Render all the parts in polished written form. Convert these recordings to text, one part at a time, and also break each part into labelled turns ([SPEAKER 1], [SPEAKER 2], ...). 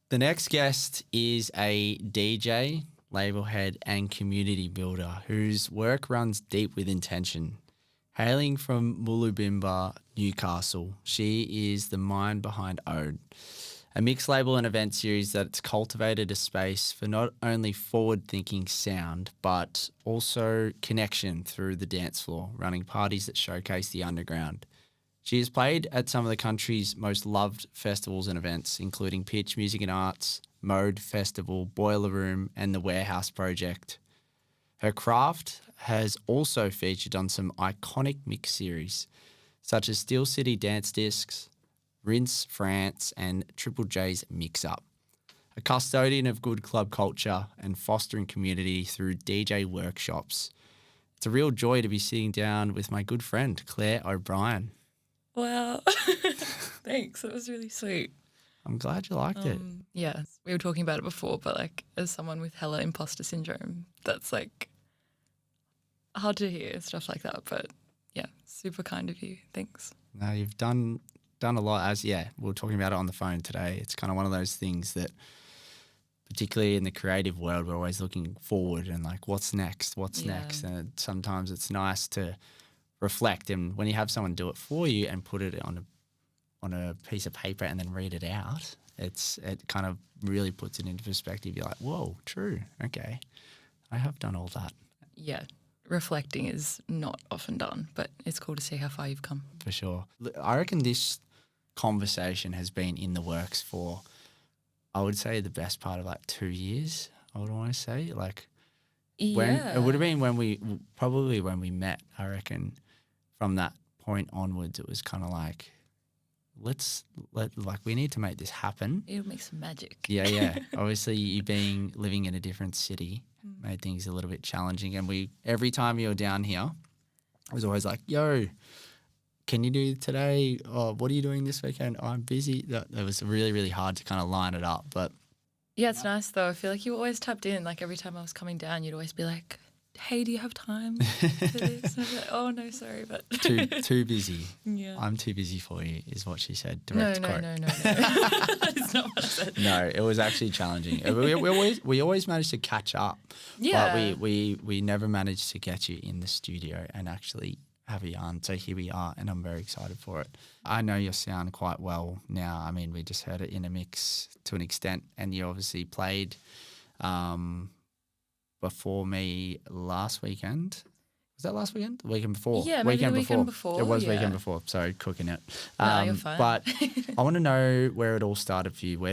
[SPEAKER 1] The next guest is a DJ, label head and community builder whose work runs deep with intention. Hailing from Mulubinba, Newcastle, she is the mind behind Ode, a mixed label and event series that's cultivated a space for not only forward-thinking sound, but also connection through the dance floor, running parties that showcase the underground. She has played at some of the country's most loved festivals and events, including Pitch Music and Arts, Mode Festival, Boiler Room, and the Warehouse Project. Her craft has also featured on some iconic mix series, such as Steel City Dance Discs, Rinse France, and Triple J's Mix Up. A custodian of good club culture and fostering community through DJ workshops. It's a real joy to be sitting down with my good friend, Claire O'Brien.
[SPEAKER 2] Wow. Thanks. That was really sweet.
[SPEAKER 1] I'm glad you liked it.
[SPEAKER 2] Yeah, we were talking about it before, but like as someone with hella imposter syndrome, that's like hard to hear, stuff like that. But yeah, super kind of you. Thanks.
[SPEAKER 1] No, you've done a lot. We were talking about it on the phone today. It's kind of one of those things that, particularly in the creative world, we're always looking forward and like, what's next? And sometimes it's nice to reflect, and when you have someone do it for you and put it on a piece of paper and then read it out, it kind of really puts it into perspective. You're like, whoa, true, okay, I have done all that.
[SPEAKER 2] Yeah, reflecting is not often done, but it's cool to see how far you've come.
[SPEAKER 1] For sure. I reckon this conversation has been in the works for, I would say, the best part of like 2 years. I would want to say, like, when it would have been when we met. I reckon from that point onwards, it was kind of like, we need to make this happen.
[SPEAKER 2] It'll make some magic.
[SPEAKER 1] Yeah. Obviously, you living in a different city made things a little bit challenging. And every time you were down here, I was always like, yo, can you do today? Oh, what are you doing this weekend? Oh, I'm busy. That was really, really hard to kind of line it up. But
[SPEAKER 2] yeah, it's nice though. I feel like you always tapped in. Like every time I was coming down, you'd always be like, hey, do you have time for this? And I'd be like, oh, no, sorry, but...
[SPEAKER 1] too busy.
[SPEAKER 2] Yeah.
[SPEAKER 1] I'm too busy for you, is what she said.
[SPEAKER 2] No.
[SPEAKER 1] Quote.
[SPEAKER 2] That is not what I said.
[SPEAKER 1] No, it was actually challenging. we always managed to catch up.
[SPEAKER 2] Yeah.
[SPEAKER 1] But we never managed to get you in the studio and actually have a yarn. So here we are, and I'm very excited for it. I know your sound quite well now. I mean, we just heard it in a mix to an extent, and you obviously played... before me last weekend. Was that last weekend? The weekend before?
[SPEAKER 2] Yeah, maybe the weekend before.
[SPEAKER 1] It was weekend before. Sorry, cooking it.
[SPEAKER 2] No, you're fine.
[SPEAKER 1] But I want to know where it all started for you.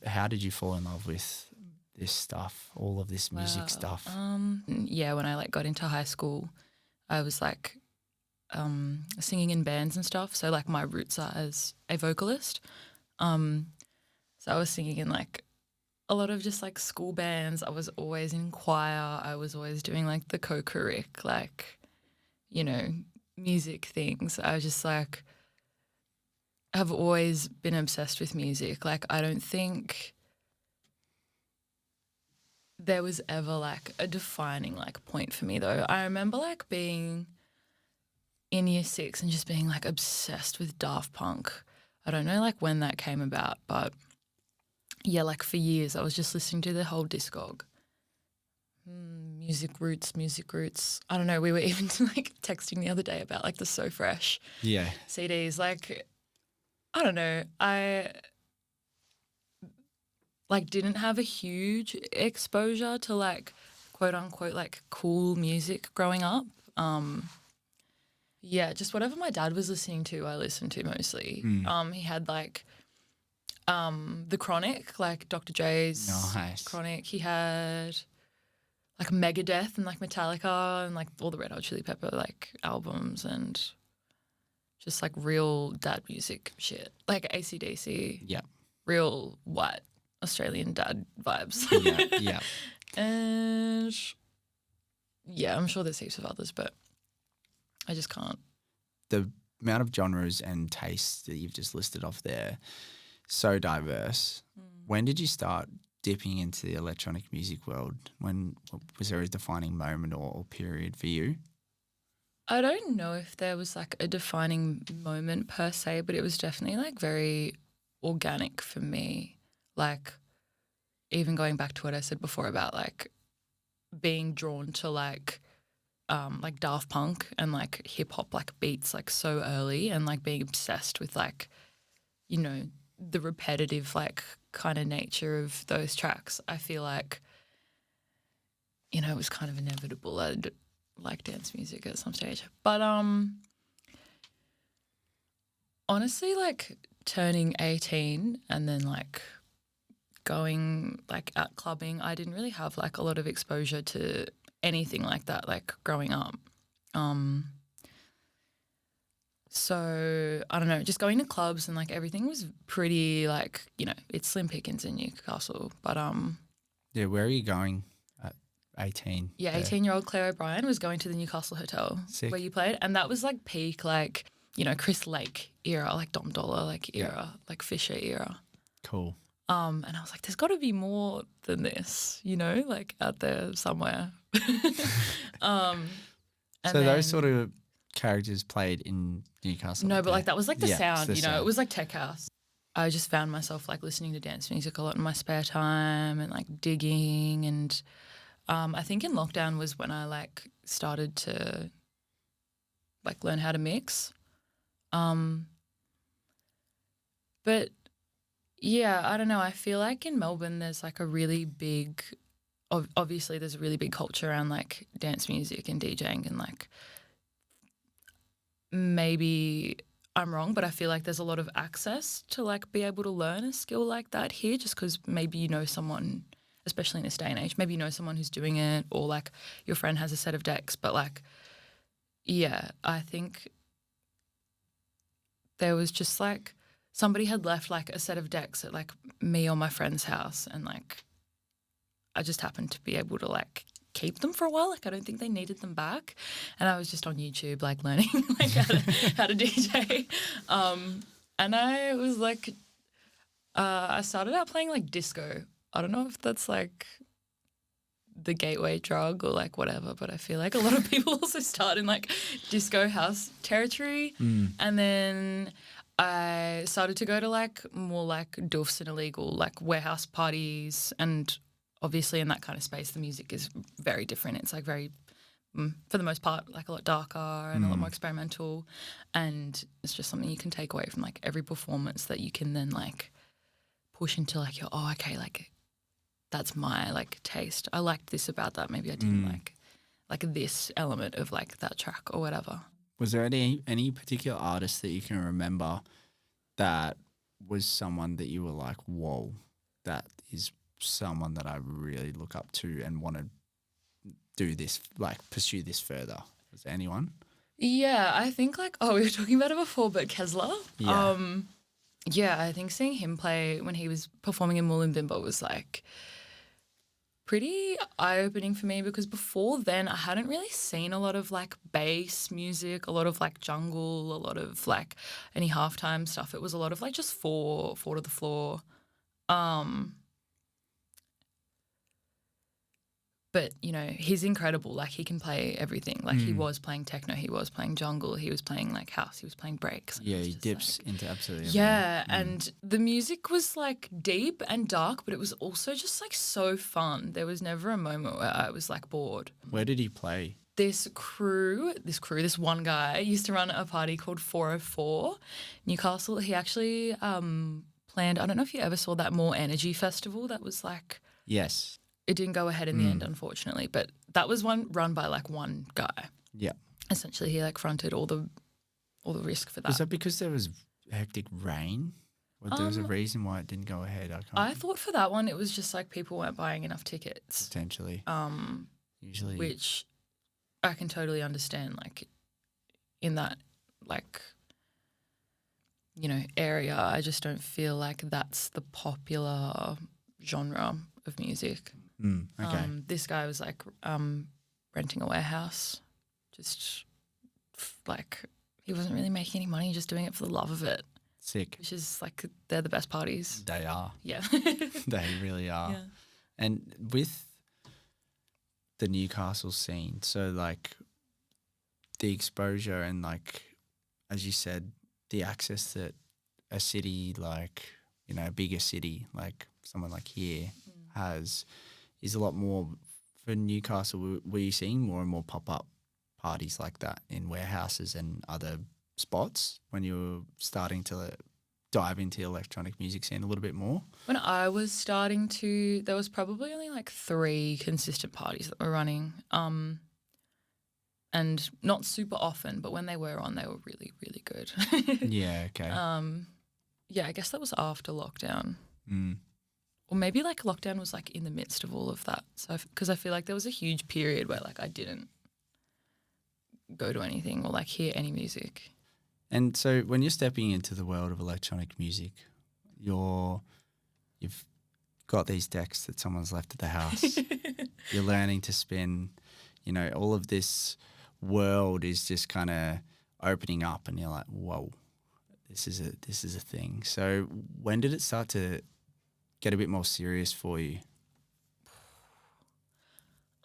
[SPEAKER 1] How did you fall in love with this stuff, all of this music stuff?
[SPEAKER 2] Yeah, when I like got into high school, I was like singing in bands and stuff. So like my roots are as a vocalist. So I was singing in like a lot of just like school bands. I was always in choir. I was always doing like the co-curric, like, you know, music things. I was just like, have always been obsessed with music. Like, I don't think there was ever like a defining like point for me though. I remember like being in year 6 and just being like obsessed with Daft Punk. I don't know like when that came about, but yeah, like for years I was just listening to the whole discog. Music roots. I don't know, we were even like texting the other day about like the So Fresh CDs. Like, I don't know, I like didn't have a huge exposure to like quote unquote like cool music growing up. Yeah, just whatever my dad was listening to, I listened to mostly. He had like The Chronic, like Dr. Dre's Chronic. He had like Megadeth and like Metallica and like all the Red Hot Chili Pepper like albums and just like real dad music shit. Like AC/DC.
[SPEAKER 1] Yeah.
[SPEAKER 2] Real white Australian dad vibes.
[SPEAKER 1] Yeah.
[SPEAKER 2] And yeah, I'm sure there's heaps of others, but I just can't.
[SPEAKER 1] The amount of genres and tastes that you've just listed off there, so diverse. When did you start dipping into the electronic music world? When was there a defining moment or period for you?
[SPEAKER 2] I don't know if there was like a defining moment per se, but it was definitely like very organic for me. Like even going back to what I said before about like being drawn to like Daft Punk and like hip hop like beats like so early and like being obsessed with like, you know, the repetitive like kind of nature of those tracks. I feel like, you know, it was kind of inevitable I'd like dance music at some stage. But honestly, like turning 18 and then like going like out clubbing, I didn't really have like a lot of exposure to anything like that like growing up. Um so I don't know, just going to clubs and like everything was pretty like, you know, it's slim pickings in Newcastle. But
[SPEAKER 1] Yeah, where are you going at 18?
[SPEAKER 2] yeah,
[SPEAKER 1] there?
[SPEAKER 2] 18-year-old Claire O'Brien was going to the Newcastle Hotel
[SPEAKER 1] Sick.
[SPEAKER 2] where you played, and that was like peak like, you know, Chris Lake era, like Dom Dollar like era, like Fisher era.
[SPEAKER 1] Cool.
[SPEAKER 2] And I was like, there's got to be more than this, you know, like out there somewhere. And
[SPEAKER 1] So those
[SPEAKER 2] then-
[SPEAKER 1] sort of characters played in Newcastle.
[SPEAKER 2] No, but like that was like the
[SPEAKER 1] Yeah, it's
[SPEAKER 2] sound,
[SPEAKER 1] the
[SPEAKER 2] you know,
[SPEAKER 1] sound.
[SPEAKER 2] it was like tech house. I just found myself like listening to dance music a lot in my spare time and like digging. And I think in lockdown was when I like started to like learn how to mix. But yeah, I don't know. I feel like in Melbourne there's like a really big, obviously there's a really big culture around like dance music and DJing and like maybe I'm wrong, but I feel like there's a lot of access to like be able to learn a skill like that here just because maybe you know someone, especially in this day and age, maybe you know someone who's doing it or like your friend has a set of decks. But like, yeah, I think there was just like somebody had left like a set of decks at like me or my friend's house and like I just happened to be able to like keep them for a while. Like I don't think they needed them back. And I was just on YouTube like learning like how to DJ. And I was like, I started out playing like disco. I don't know if that's like the gateway drug or like whatever, but I feel like a lot of people also start in like disco house territory. And then I started to go to like more like doofs and illegal like warehouse parties, and obviously in that kind of space the music is very different. It's like very for the most part like a lot darker and a lot more experimental, and it's just something you can take away from like every performance that you can then like push into like your okay, like that's my like taste. I liked this about that. Maybe I didn't like this element of like that track or whatever.
[SPEAKER 1] Was there any particular artist that you can remember that was someone that you were like, whoa, that is someone that I really look up to and want to do this, like pursue this further? Was there anyone?
[SPEAKER 2] Yeah, I think like we were talking about it before, but Kesler.
[SPEAKER 1] Yeah.
[SPEAKER 2] Yeah, I think seeing him play when he was performing in Mulubinba was like pretty eye-opening for me because before then I hadn't really seen a lot of like bass music, a lot of like jungle, a lot of like any halftime stuff. It was a lot of like just four to the floor. But, you know, he's incredible. Like, he can play everything. Like, he was playing techno, he was playing jungle, he was playing, like, house, he was playing breaks.
[SPEAKER 1] Yeah, he dips into absolutely
[SPEAKER 2] Yeah, and the music was, like, deep and dark, but it was also just, like, so fun. There was never a moment where I was, like, bored.
[SPEAKER 1] Where did he play?
[SPEAKER 2] This one guy used to run a party called 404 Newcastle. He actually planned, I don't know if you ever saw that More Energy Festival that was, like...
[SPEAKER 1] Yes.
[SPEAKER 2] It didn't go ahead in the end, unfortunately, but that was one run by like one guy.
[SPEAKER 1] Yeah.
[SPEAKER 2] Essentially, he like fronted all the risk for that.
[SPEAKER 1] Was that because there was hectic rain? Or there was a reason why it didn't go ahead?
[SPEAKER 2] I thought for that one it was just like people weren't buying enough tickets.
[SPEAKER 1] Potentially. Usually.
[SPEAKER 2] Which I can totally understand. Like in that like you know area, I just don't feel like that's the popular genre of music.
[SPEAKER 1] Okay.
[SPEAKER 2] This guy was like renting a warehouse, just like he wasn't really making any money, just doing it for the love of it.
[SPEAKER 1] Sick.
[SPEAKER 2] Which is like they're the best parties.
[SPEAKER 1] They are.
[SPEAKER 2] Yeah.
[SPEAKER 1] They really are.
[SPEAKER 2] Yeah.
[SPEAKER 1] And with the Newcastle scene, so like the exposure and like, as you said, the access that a city like, you know, a bigger city like someone like here has is a lot more for Newcastle. Were you seeing more and more pop-up parties like that in warehouses and other spots when you were starting to dive into the electronic music scene a little bit more?
[SPEAKER 2] When I was starting to, there was probably only like 3 consistent parties that were running. And not super often, but when they were on, they were really, really good.
[SPEAKER 1] Yeah, okay.
[SPEAKER 2] Yeah, I guess that was after lockdown.
[SPEAKER 1] Mm.
[SPEAKER 2] Or maybe like lockdown was like in the midst of all of that. So, because I feel like there was a huge period where like I didn't go to anything or like hear any music.
[SPEAKER 1] And so when you're stepping into the world of electronic music, you've got these decks that someone's left at the house. You're learning to spin, you know, all of this world is just kind of opening up and you're like, whoa, this is a thing. So when did it start to get a bit more serious for you?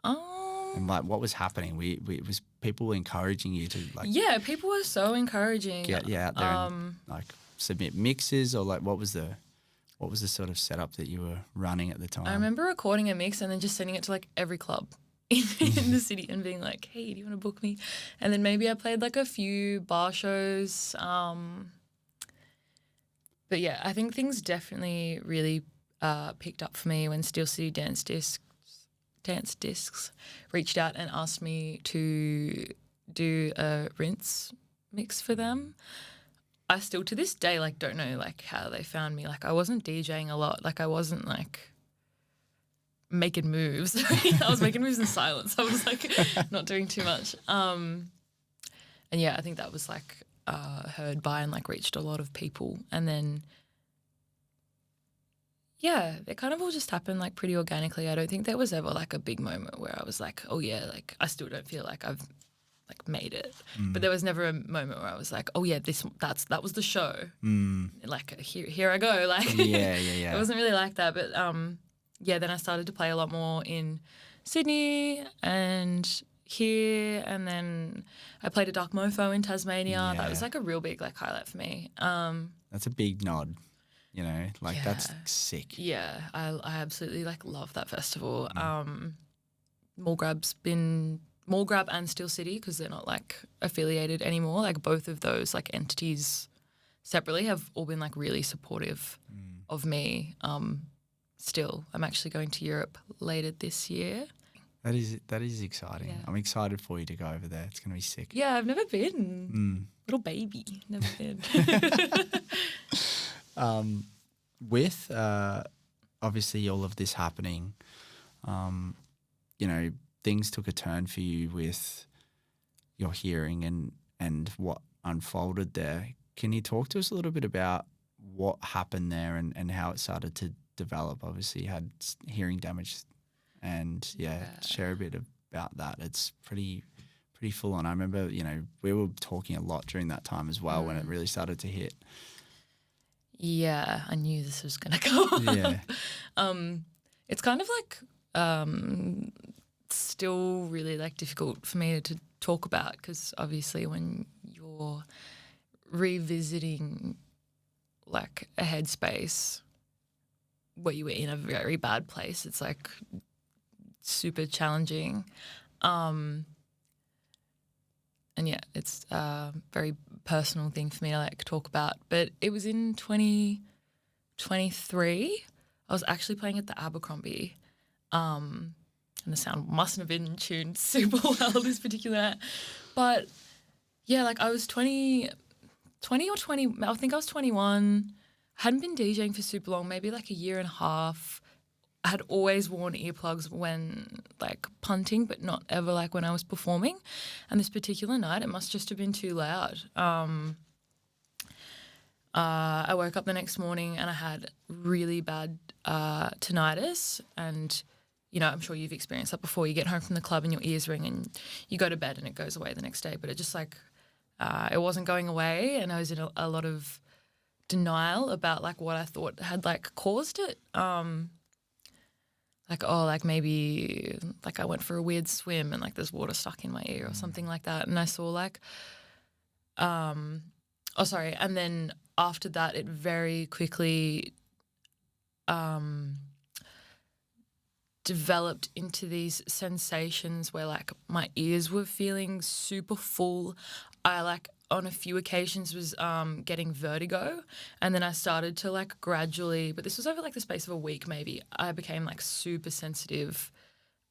[SPEAKER 1] And like, what was happening? Was people encouraging you to like?
[SPEAKER 2] Yeah, people were so encouraging.
[SPEAKER 1] Get out there and like submit mixes, or like what was the sort of setup that you were running at the time?
[SPEAKER 2] I remember recording a mix and then just sending it to like every club in the city and being like, hey, do you want to book me? And then maybe I played like a few bar shows. But yeah, I think things definitely really picked up for me when Steel City Dance Discs reached out and asked me to do a rinse mix for them. I still to this day like don't know like how they found me. Like I wasn't DJing a lot. Like I wasn't like making moves. I was making moves in silence. I was like not doing too much. And yeah, I think that was like heard by and like reached a lot of people. And then yeah, it kind of all just happened like pretty organically. I don't think there was ever like a big moment where I was like, oh yeah, like I still don't feel like I've like made it. But there was never a moment where I was like, oh yeah, that was the show. Like here I go. Like
[SPEAKER 1] yeah.
[SPEAKER 2] It wasn't really like that. But yeah, then I started to play a lot more in Sydney and here, and then I played a Dark Mofo in Tasmania. That was like a real big like highlight for me.
[SPEAKER 1] That's a big nod. You know, like that's sick.
[SPEAKER 2] Yeah, I absolutely like love that festival. Mulgrab and Steel City, because they're not like affiliated anymore. Like both of those like entities separately have all been like really supportive of me. Still, I'm actually going to Europe later this year.
[SPEAKER 1] That is exciting. Yeah. I'm excited for you to go over there. It's going to be sick.
[SPEAKER 2] Yeah, I've never been. Little baby, never been.
[SPEAKER 1] With obviously all of this happening, you know, things took a turn for you with your hearing and what unfolded there. Can you talk to us a little bit about what happened there and how it started to develop? Obviously you had hearing damage and share a bit about that. It's pretty full on. I remember, you know, we were talking a lot during that time as well when it really started to hit.
[SPEAKER 2] Yeah, I knew this was going to go up.
[SPEAKER 1] Yeah.
[SPEAKER 2] It's kind of like still really like difficult for me to talk about, because obviously when you're revisiting like a headspace where you were in a very bad place, it's like super challenging. And yeah, it's a very personal thing for me to like talk about. But it was in 2023. I was actually playing at the Abercrombie, and the sound mustn't have been tuned super well this particular night. But yeah, like I was 20 or 20. I think I was 21. I hadn't been DJing for super long, maybe like a year and a half. I had always worn earplugs when like punting, but not ever like when I was performing. And this particular night, it must just have been too loud. I woke up the next morning and I had really bad tinnitus. And, you know, I'm sure you've experienced that before. You get home from the club and your ears ring and you go to bed and it goes away the next day. But it just like, it wasn't going away, and I was in a lot of denial about like what I thought had like caused it. like, oh, like maybe like I went for a weird swim and like there's water stuck in my ear or something like that. And I saw like, and then after that it very quickly developed into these sensations where like my ears were feeling super full. I like on a few occasions was getting vertigo, and then I started to like gradually, but this was over like the space of a week maybe, I became like super sensitive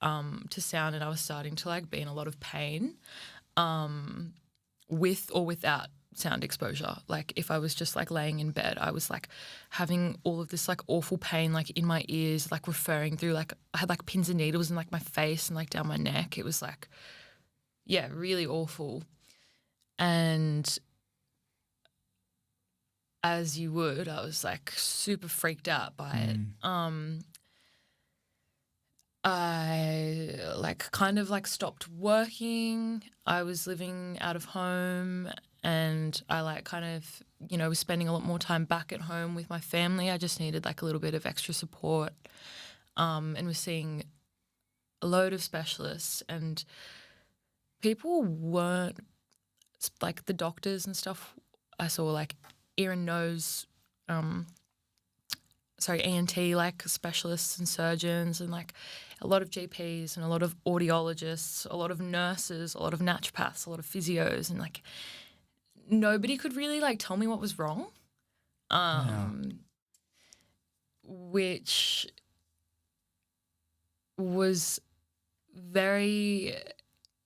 [SPEAKER 2] to sound, and I was starting to like be in a lot of pain with or without sound exposure. Like if I was just like laying in bed, I was like having all of this like awful pain like in my ears, like referring through, like I had like pins and needles in like my face and like down my neck. It was like, yeah, really awful. And as you would, I was like super freaked out by it. I like kind of like stopped working. I was living out of home, and I like kind of, you know, was spending a lot more time back at home with my family. I just needed like a little bit of extra support, and was seeing a load of specialists, and people weren't like the doctors and stuff. I saw like ear and nose, ENT like specialists and surgeons, and like a lot of GPs and a lot of audiologists, a lot of nurses, a lot of naturopaths, a lot of physios, and like nobody could really like tell me what was wrong, which was very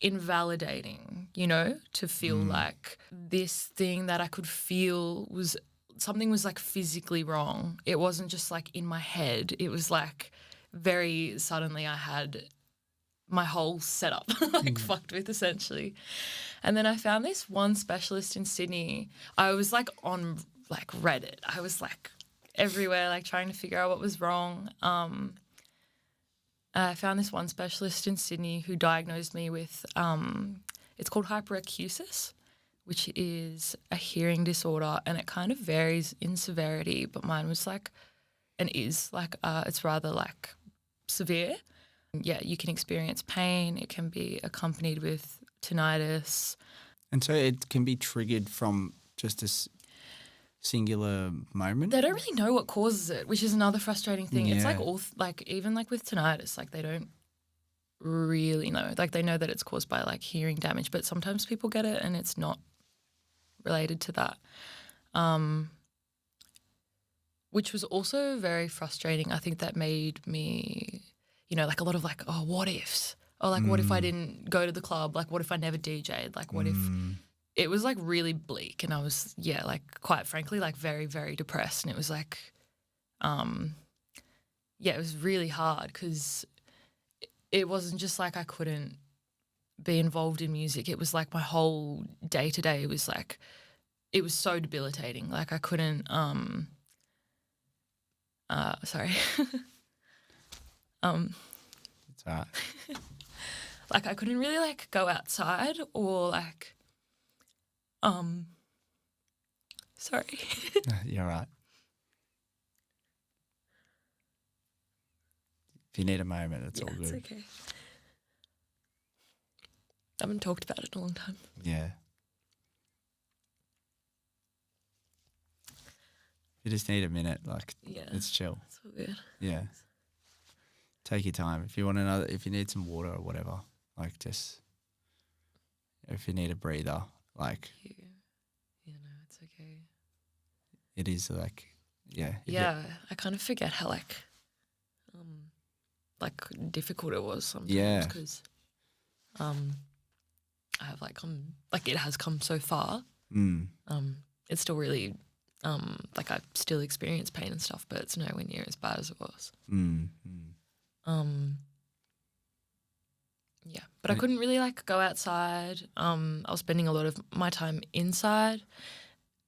[SPEAKER 2] invalidating, you know, to feel like this thing that I could feel was something was like physically wrong. It wasn't just like in my head. It was like very suddenly I had my whole setup like fucked with essentially. And then I found this one specialist in Sydney. I was like on like Reddit. I was like everywhere like trying to figure out what was wrong. I found this one specialist in Sydney who diagnosed me with it's called hyperacusis, which is a hearing disorder, and it kind of varies in severity, but mine was like, and is like, it's rather like severe. Yeah, you can experience pain. It can be accompanied with tinnitus.
[SPEAKER 1] And so it can be triggered from just a singular moment?
[SPEAKER 2] They don't really know what causes it, which is another frustrating thing. It's like
[SPEAKER 1] Yeah.
[SPEAKER 2] all, like even like with tinnitus, like they don't really know. Like they know that it's caused by like hearing damage, but sometimes people get it and it's not related to that, which was also very frustrating. I think that made me, you know, like a lot of like, oh, what ifs? Or like, what if I didn't go to the club? Like, what if I never DJ'd? Like, what if it was like really bleak? And I was, yeah, like quite frankly, like very, very depressed. And it was like, yeah, it was really hard because it wasn't just like I couldn't be involved in music. It was like my whole day to day was like, it was so debilitating. Like I couldn't, sorry.
[SPEAKER 1] It's all right.
[SPEAKER 2] Like I couldn't really like go outside or like, sorry.
[SPEAKER 1] You're all right. If you need a moment, it's all good.
[SPEAKER 2] It's okay. I haven't talked about it in a long time.
[SPEAKER 1] Yeah. You just need a minute, like it's chill.
[SPEAKER 2] It's all good.
[SPEAKER 1] Yeah. Take your time. If you want another, if you need some water or whatever, like just, if you need a breather, like
[SPEAKER 2] No, it's okay.
[SPEAKER 1] it is like, yeah.
[SPEAKER 2] Yeah, I kind of forget how like difficult it was sometimes because I have like it has come so far. It's still really like I still experience pain and stuff, but it's nowhere near as bad as it was. Yeah, but I couldn't really like go outside. I was spending a lot of my time inside,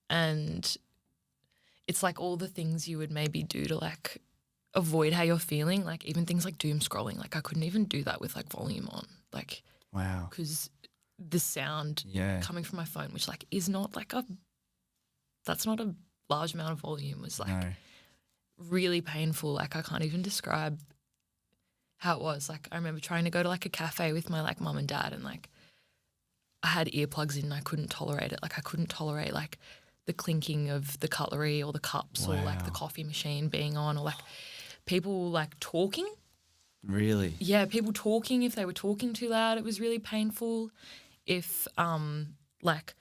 [SPEAKER 2] and it's like all the things you would maybe do to like avoid how you're feeling, like even things like doom scrolling. Like I couldn't even do that with like volume on, like
[SPEAKER 1] Wow.
[SPEAKER 2] because the sound coming from my phone, which like is not like that's not a large amount of volume, was like really painful. Like I can't even describe how it was. Like, I remember trying to go to like a cafe with my like mum and dad, and like I had earplugs in and I couldn't tolerate it. Like, I couldn't tolerate like the clinking of the cutlery or the cups or like the
[SPEAKER 1] Wow.
[SPEAKER 2] coffee machine being on, or like people like talking.
[SPEAKER 1] Really?
[SPEAKER 2] Yeah, people talking, if they were talking too loud, it was really painful. If like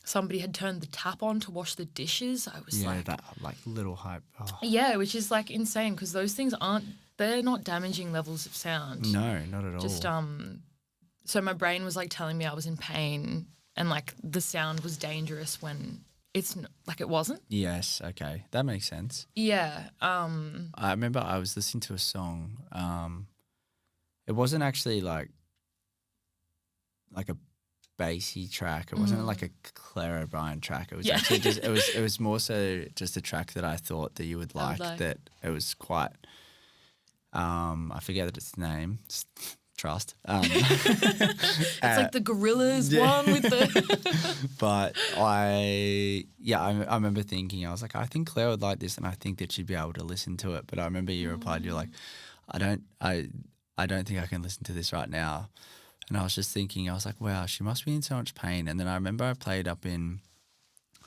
[SPEAKER 2] somebody had turned the tap on to wash the dishes, I was
[SPEAKER 1] Yeah,
[SPEAKER 2] like,
[SPEAKER 1] that like little hype. Oh.
[SPEAKER 2] yeah, which is like insane because those things they're not damaging levels of sound.
[SPEAKER 1] No, not at all.
[SPEAKER 2] Just so my brain was like telling me I was in pain and like the sound was dangerous when like it wasn't.
[SPEAKER 1] Yes, okay. That makes sense.
[SPEAKER 2] Yeah.
[SPEAKER 1] I remember I was listening to a song. It wasn't actually like a bassy track. It wasn't like a Claire O'Brien track. It was actually just it was more so just a track that I thought that you would like. That it was quite I forget its name. Trust.
[SPEAKER 2] It's like the Gorillas one with the
[SPEAKER 1] But I remember thinking, I was like, I think Claire would like this and I think that she'd be able to listen to it. But I remember you replied, you're like, I don't think I can listen to this right now. And I was just thinking, I was like, wow, she must be in so much pain. And then I remember I played up in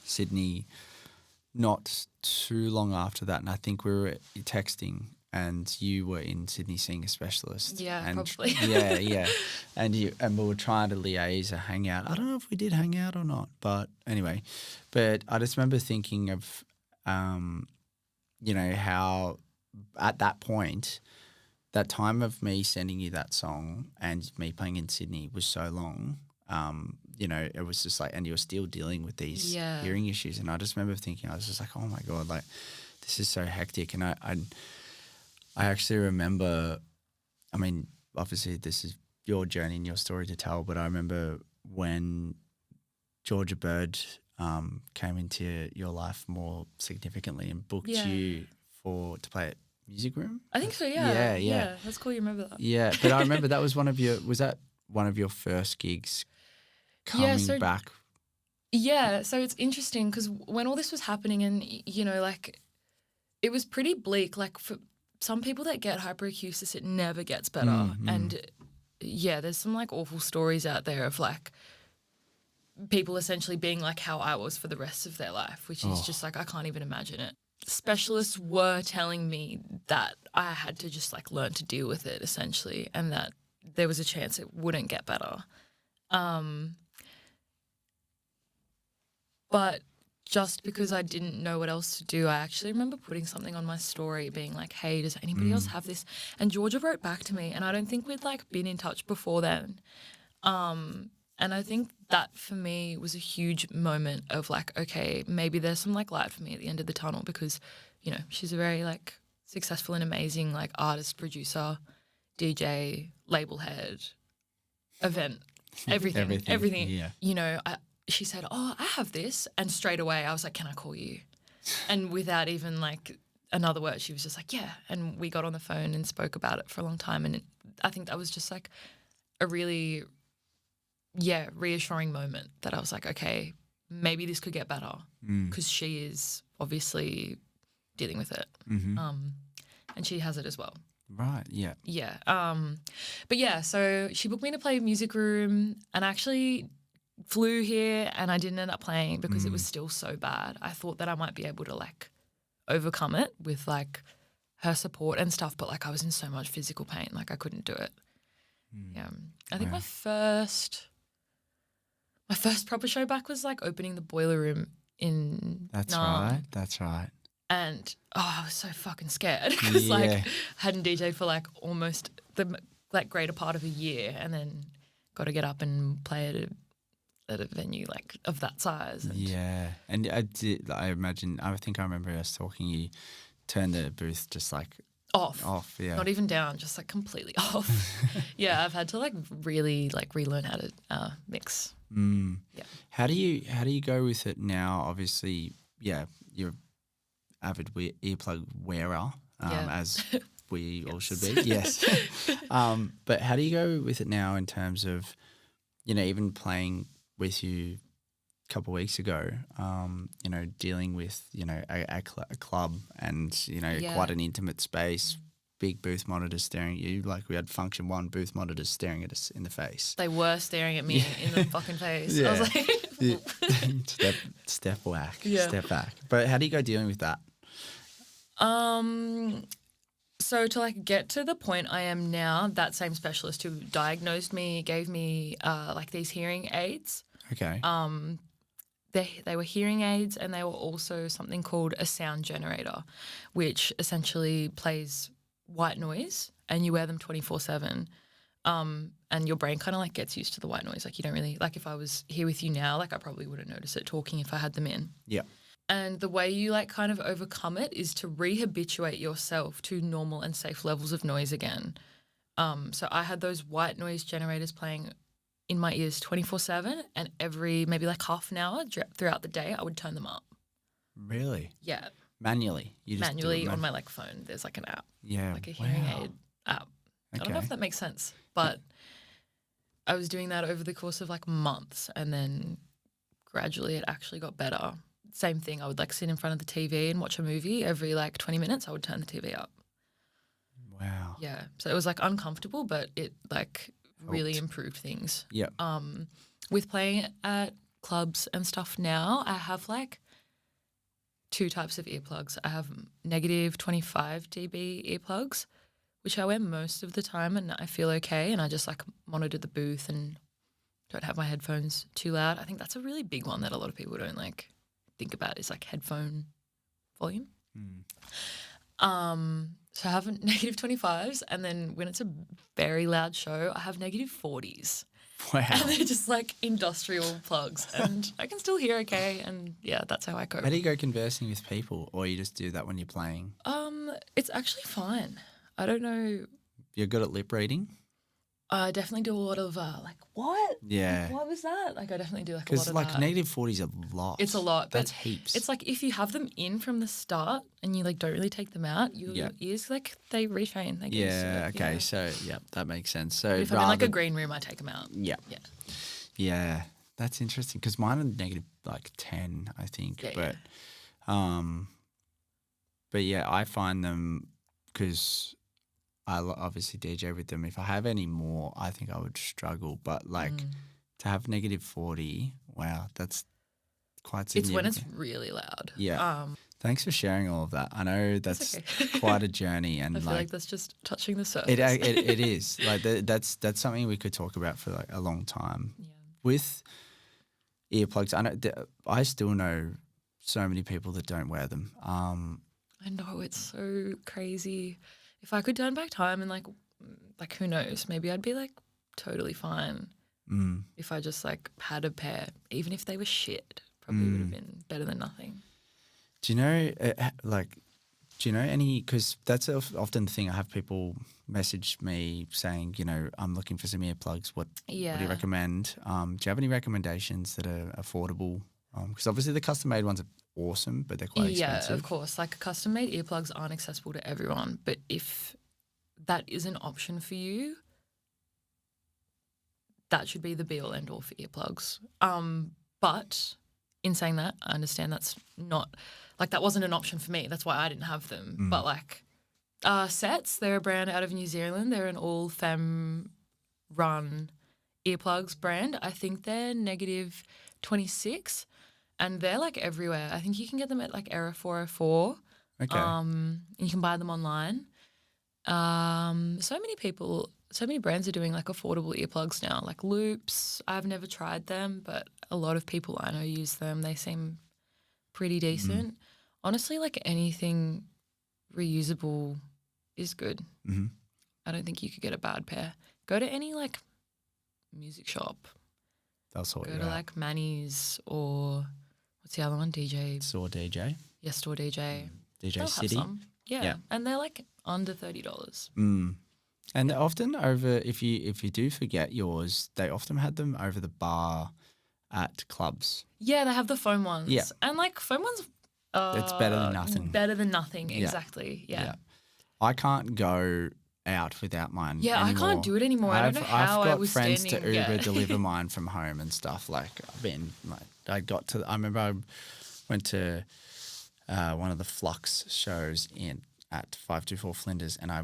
[SPEAKER 1] Sydney not too long after that, and I think we were texting and you were in Sydney seeing a specialist.
[SPEAKER 2] Yeah,
[SPEAKER 1] and
[SPEAKER 2] probably.
[SPEAKER 1] yeah. And we were trying to liaise a hangout. I don't know if we did hang out or not, but anyway. But I just remember thinking of, how at that point, that time of me sending you that song and me playing in Sydney was so long. It was just like, and you were still dealing with these hearing issues. And I just remember thinking, I was just like, oh my God, like this is so hectic. And I actually remember, I mean, obviously this is your journey and your story to tell, but I remember when Georgia Bird came into your life more significantly and booked you to play at Music Room.
[SPEAKER 2] I think so, yeah. Yeah, that's cool you remember that.
[SPEAKER 1] Yeah, but I remember that was was that one of your first gigs coming back?
[SPEAKER 2] Yeah, so it's interesting because when all this was happening and, like it was pretty bleak. Like for some people that get hyperacusis, it never gets better. And yeah, there's some like awful stories out there of like people essentially being like how I was for the rest of their life, which is just like I can't even imagine it. Specialists were telling me that I had to just like learn to deal with it essentially, and that there was a chance it wouldn't get better. But just because I didn't know what else to do, I actually remember putting something on my story being like, hey, does anybody else have this? And Georgia wrote back to me, and I don't think we'd like been in touch before then. And I think that for me was a huge moment of like, okay, maybe there's some like light for me at the end of the tunnel because, she's a very like successful and amazing like artist, producer, DJ, label head, event, everything.
[SPEAKER 1] Yeah.
[SPEAKER 2] She said, oh, I have this. And straight away I was like, can I call you? And without even like another word, she was just like, yeah. And we got on the phone and spoke about it for a long time. And I think that was just like a really, reassuring moment that I was like, okay, maybe this could get better because she is obviously dealing with it. And she has it as well.
[SPEAKER 1] Right, yeah.
[SPEAKER 2] Yeah. But yeah, so she booked me to play Music Room and I actually flew here and I didn't end up playing because it was still so bad. I thought that I might be able to like overcome it with like her support and stuff, but like I was in so much physical pain, like I couldn't do it. Yeah. I think my first proper show back was like opening the Boiler Room in Naarm.
[SPEAKER 1] That's right.
[SPEAKER 2] And I was so fucking scared because like I hadn't DJed for like almost the like greater part of a year, and then got to get up and play at a venue like of that size. And I imagine, I think I remember us talking, you turned the booth just like off, yeah. Not even down, just like completely off. Yeah, I've had to like really like relearn how to mix. Yeah.
[SPEAKER 1] How do you go with it now? Obviously, you're avid earplug wearer, as we all should be. Yes. But how do you go with it now in terms of, even playing with you a couple of weeks ago, dealing with, a club and, quite an intimate space, big booth monitors staring at you. Like we had function 1 booth monitors staring at us in the face.
[SPEAKER 2] They were staring at me in the fucking face. I
[SPEAKER 1] Yeah.
[SPEAKER 2] was like,
[SPEAKER 1] Step back.
[SPEAKER 2] Yeah.
[SPEAKER 1] Step back. But how do you go dealing with that?
[SPEAKER 2] so to like get to the point I am now, that same specialist who diagnosed me gave me like these hearing aids.
[SPEAKER 1] Okay.
[SPEAKER 2] They were hearing aids, and they were also something called a sound generator, which essentially plays white noise, and you wear them 24/7. And your brain kind of like gets used to the white noise. Like you don't really, like if I was here with you now, like I probably wouldn't notice it talking if I had them in.
[SPEAKER 1] Yeah.
[SPEAKER 2] And the way you like kind of overcome it is to rehabituate yourself to normal and safe levels of noise again. So I had those white noise generators playing in my ears 24/7, and every maybe like half an hour throughout the day, I would turn them up.
[SPEAKER 1] Really?
[SPEAKER 2] Yeah.
[SPEAKER 1] Manually? You just do it
[SPEAKER 2] Manually on my like phone. There's like an app,
[SPEAKER 1] Yeah.
[SPEAKER 2] like a hearing
[SPEAKER 1] Wow.
[SPEAKER 2] aid app. I don't know
[SPEAKER 1] Okay.
[SPEAKER 2] if that makes sense, but I was doing that over the course of like months, and then gradually it actually got better. Same thing, I would like sit in front of the TV and watch a movie. Every like 20 minutes, I would turn the TV up.
[SPEAKER 1] Wow.
[SPEAKER 2] Yeah. So it was like uncomfortable, but it like really
[SPEAKER 1] Helped.
[SPEAKER 2] improved things.
[SPEAKER 1] Yeah.
[SPEAKER 2] With playing at clubs and stuff now, I have like 2 types of earplugs. I have negative 25 dB earplugs, which I wear most of the time, and I feel okay, and I just like monitor the booth and don't have my headphones too loud. I think that's a really big one that a lot of people don't like think about, is like headphone volume. So I have negative 25s, and then when it's a very loud show, I have negative 40s.
[SPEAKER 1] Wow.
[SPEAKER 2] And they're just like industrial plugs, and I can still hear okay, and yeah, that's how I cope.
[SPEAKER 1] How do you go conversing with people, or you just do that when you're playing?
[SPEAKER 2] It's actually fine. I don't know.
[SPEAKER 1] You're good at lip reading?
[SPEAKER 2] I definitely do a lot of like, what?
[SPEAKER 1] Yeah.
[SPEAKER 2] What was that? Like I definitely do like a lot
[SPEAKER 1] Because
[SPEAKER 2] of
[SPEAKER 1] like
[SPEAKER 2] that.
[SPEAKER 1] negative 40 is a lot.
[SPEAKER 2] It's a lot. But
[SPEAKER 1] That's heaps.
[SPEAKER 2] it's like if you have them in from the start and you like don't really take them out, your ears like they retrain. They get used to
[SPEAKER 1] yeah,
[SPEAKER 2] it,
[SPEAKER 1] okay.
[SPEAKER 2] yeah.
[SPEAKER 1] So, yeah, that makes sense. So,
[SPEAKER 2] But if I'm in like a green room, I take them out.
[SPEAKER 1] Yeah.
[SPEAKER 2] Yeah.
[SPEAKER 1] Yeah, that's interesting because mine are negative like 10, I think.
[SPEAKER 2] Yeah,
[SPEAKER 1] But yeah, I find them because I obviously DJ with them. If I have any more, I think I would struggle. But like to have negative 40, wow, that's quite
[SPEAKER 2] It's
[SPEAKER 1] significant.
[SPEAKER 2] when it's really loud.
[SPEAKER 1] Yeah. Thanks for sharing all of that. I know that's
[SPEAKER 2] okay.
[SPEAKER 1] quite a journey, and
[SPEAKER 2] I feel like that's just touching the surface.
[SPEAKER 1] it is like that's something we could talk about for like a long time.
[SPEAKER 2] Yeah.
[SPEAKER 1] With earplugs, I know I still know so many people that don't wear them.
[SPEAKER 2] I know, it's so crazy. If I could turn back time and like who knows, maybe I'd be like totally fine if I just like had a pair, even if they were shit. Probably would have been better than nothing.
[SPEAKER 1] Do you know any? Because that's often the thing. I have people message me saying, you know, I'm looking for some earplugs. What do you recommend? Do you have any recommendations that are affordable? Because obviously the custom made ones are awesome, but they're quite expensive.
[SPEAKER 2] Yeah, of course. Like custom made earplugs aren't accessible to everyone, but if that is an option for you, that should be the be all end all for earplugs. But in saying that, I understand that's not like that wasn't an option for me. That's why I didn't have them. But like Sets, they're a brand out of New Zealand. They're an all femme run earplugs brand. I think they're negative 26, and they're like everywhere. I think you can get them at like Era 404.
[SPEAKER 1] Okay.
[SPEAKER 2] You can buy them online. So many brands are doing like affordable earplugs now, like Loops. I've never tried them, but a lot of people I know use them. They seem pretty decent. Honestly, like anything reusable is good.
[SPEAKER 1] Mm-hmm.
[SPEAKER 2] I don't think you could get a bad pair. Go to any like music shop.
[SPEAKER 1] They'll sort
[SPEAKER 2] Go
[SPEAKER 1] you
[SPEAKER 2] to
[SPEAKER 1] out.
[SPEAKER 2] like Manny's or what's the other one? DJ.
[SPEAKER 1] Store DJ.
[SPEAKER 2] Yeah, Store DJ.
[SPEAKER 1] DJ
[SPEAKER 2] They'll
[SPEAKER 1] City.
[SPEAKER 2] have some. Yeah.
[SPEAKER 1] Yeah.
[SPEAKER 2] And they're like under $30.
[SPEAKER 1] And often if you do forget yours, they often had them over the bar at clubs.
[SPEAKER 2] Yeah, they have the foam ones.
[SPEAKER 1] Yeah.
[SPEAKER 2] And like foam ones
[SPEAKER 1] It's better than nothing.
[SPEAKER 2] Better than nothing, exactly. Yeah.
[SPEAKER 1] I can't go out without mine.
[SPEAKER 2] Yeah, I
[SPEAKER 1] anymore.
[SPEAKER 2] can't do it anymore. I don't know how
[SPEAKER 1] I've got
[SPEAKER 2] I was
[SPEAKER 1] friends
[SPEAKER 2] standing.
[SPEAKER 1] to Uber
[SPEAKER 2] yeah.
[SPEAKER 1] deliver mine from home and stuff. Like I remember I went to one of the Flux shows in at 524 Flinders, and I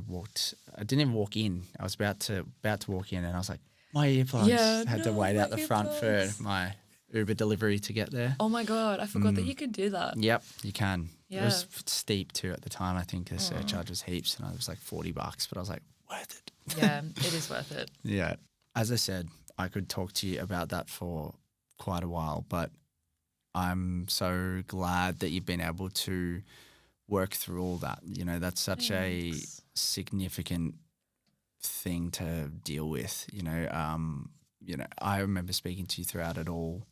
[SPEAKER 1] didn't even walk in. I was about to walk in, and I was like, my earplugs.
[SPEAKER 2] Yeah,
[SPEAKER 1] Had to
[SPEAKER 2] no,
[SPEAKER 1] wait
[SPEAKER 2] my
[SPEAKER 1] out the front for
[SPEAKER 2] earplugs.
[SPEAKER 1] my Uber delivery to get there.
[SPEAKER 2] Oh my God, I forgot that you could do that.
[SPEAKER 1] Yep, you can. It was
[SPEAKER 2] Yeah.
[SPEAKER 1] steep too at the time. I think the surcharge was heaps, and it was like $40, but I was like, worth it.
[SPEAKER 2] Yeah, it is worth it.
[SPEAKER 1] Yeah. As I said, I could talk to you about that for quite a while, but I'm so glad that you've been able to work through all that. You know, that's such a
[SPEAKER 2] Thanks.
[SPEAKER 1] significant thing to deal with. I remember speaking to you throughout it all,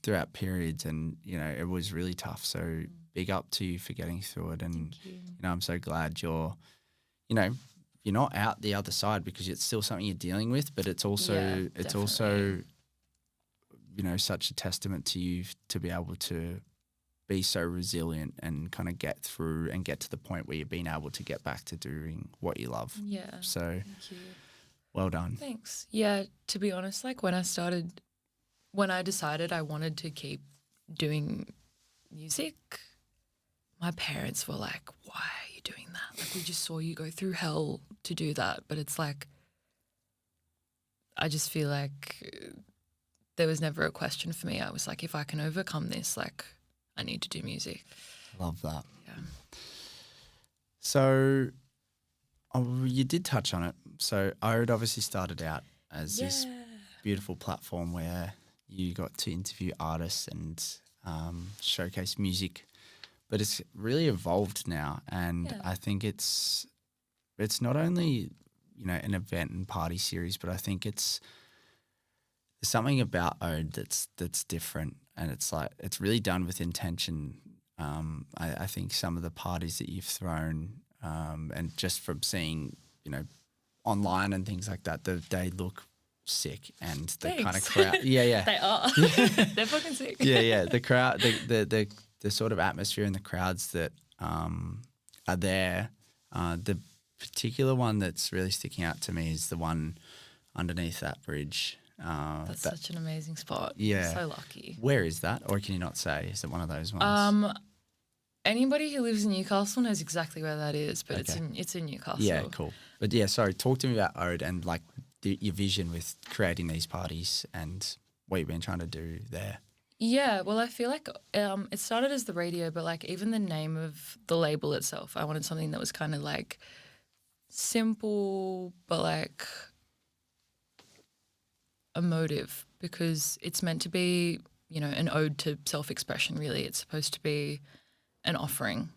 [SPEAKER 1] throughout periods, and it was really tough. So big up to you for getting through it, and
[SPEAKER 2] Thank you.
[SPEAKER 1] I'm so glad you're not out the other side, because it's still something you're dealing with, but it's also
[SPEAKER 2] Yeah, definitely.
[SPEAKER 1] such a testament to you to be able to be so resilient and kind of get through and get to the point where you've been able to get back to doing what you love.
[SPEAKER 2] Yeah.
[SPEAKER 1] So
[SPEAKER 2] Thank you.
[SPEAKER 1] well done.
[SPEAKER 2] Thanks. Yeah, to be honest, like when I decided I wanted to keep doing music, my parents were like, why are you doing that? Like, we just saw you go through hell to do that. But it's like, I just feel like there was never a question for me. I was like, if I can overcome this, like, I need to do music.
[SPEAKER 1] Love that.
[SPEAKER 2] Yeah.
[SPEAKER 1] So you did touch on it. So Ode obviously started out as this beautiful platform where you got to interview artists and showcase music, but it's really evolved now, and I think it's not only an event and party series, but I think there's something about Ode that's different, and it's really done with intention. I think some of the parties that you've thrown, and just from seeing online and things like that, they look sick, and the kind of
[SPEAKER 2] Thanks.
[SPEAKER 1] crowd. Yeah.
[SPEAKER 2] They are. They're fucking sick.
[SPEAKER 1] Yeah. The crowd, the sort of atmosphere and the crowds that are there. The particular one that's really sticking out to me is the one underneath that bridge.
[SPEAKER 2] That's such an amazing spot.
[SPEAKER 1] Yeah.
[SPEAKER 2] So lucky.
[SPEAKER 1] Where is that? Or can you not say? Is it one of those ones?
[SPEAKER 2] Anybody who lives in Newcastle knows exactly where that is, but
[SPEAKER 1] Okay.
[SPEAKER 2] it's in Newcastle.
[SPEAKER 1] Yeah, cool. But yeah, sorry, talk to me about Ode and like your vision with creating these parties and what you've been trying to do there.
[SPEAKER 2] Yeah, well, I feel like it started as the radio, but like even the name of the label itself, I wanted something that was kind of like simple, but like emotive, because it's meant to be, an ode to self-expression, really. It's supposed to be an offering.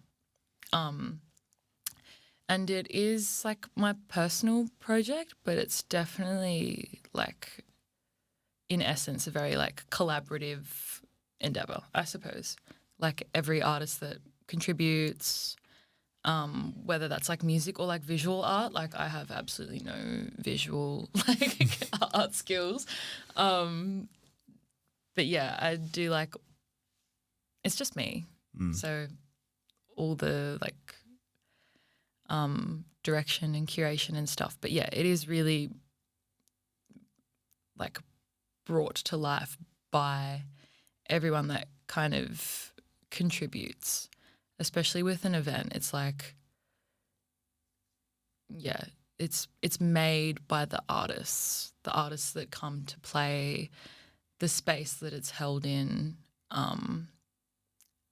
[SPEAKER 2] And it is like my personal project, but it's definitely like, in essence, a very like collaborative endeavor, I suppose. Like every artist that contributes, whether that's like music or like visual art, like I have absolutely no visual like art skills. But yeah, I do like, it's just me. So all the like direction and curation and stuff. But yeah, it is really like brought to life by everyone that kind of contributes, especially with an event. It's like, yeah, it's made by the artists that come to play, the space that it's held in,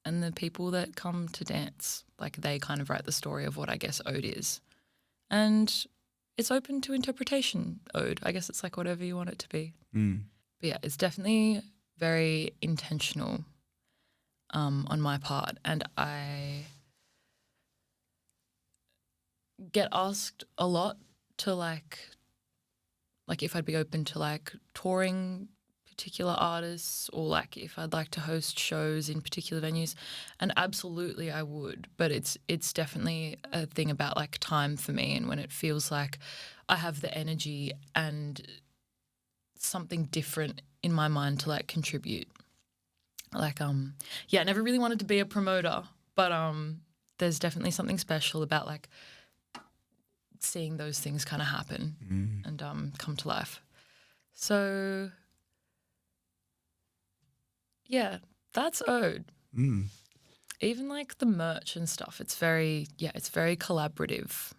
[SPEAKER 2] and the people that come to dance. Like they kind of write the story of what I guess Ode is. And it's open to interpretation, Ode. I guess it's like whatever you want it to be. But yeah, it's definitely very intentional on my part. And I get asked a lot to like if I'd be open to like touring particular artists, or like if I'd like to host shows in particular venues, and absolutely I would. But it's definitely a thing about like time for me, and when it feels like I have the energy and something different in my mind to like contribute. Like yeah, I never really wanted to be a promoter, but there's definitely something special about like seeing those things kind of happen and come to life. So yeah, that's Ode. even like the merch and stuff, it's very collaborative.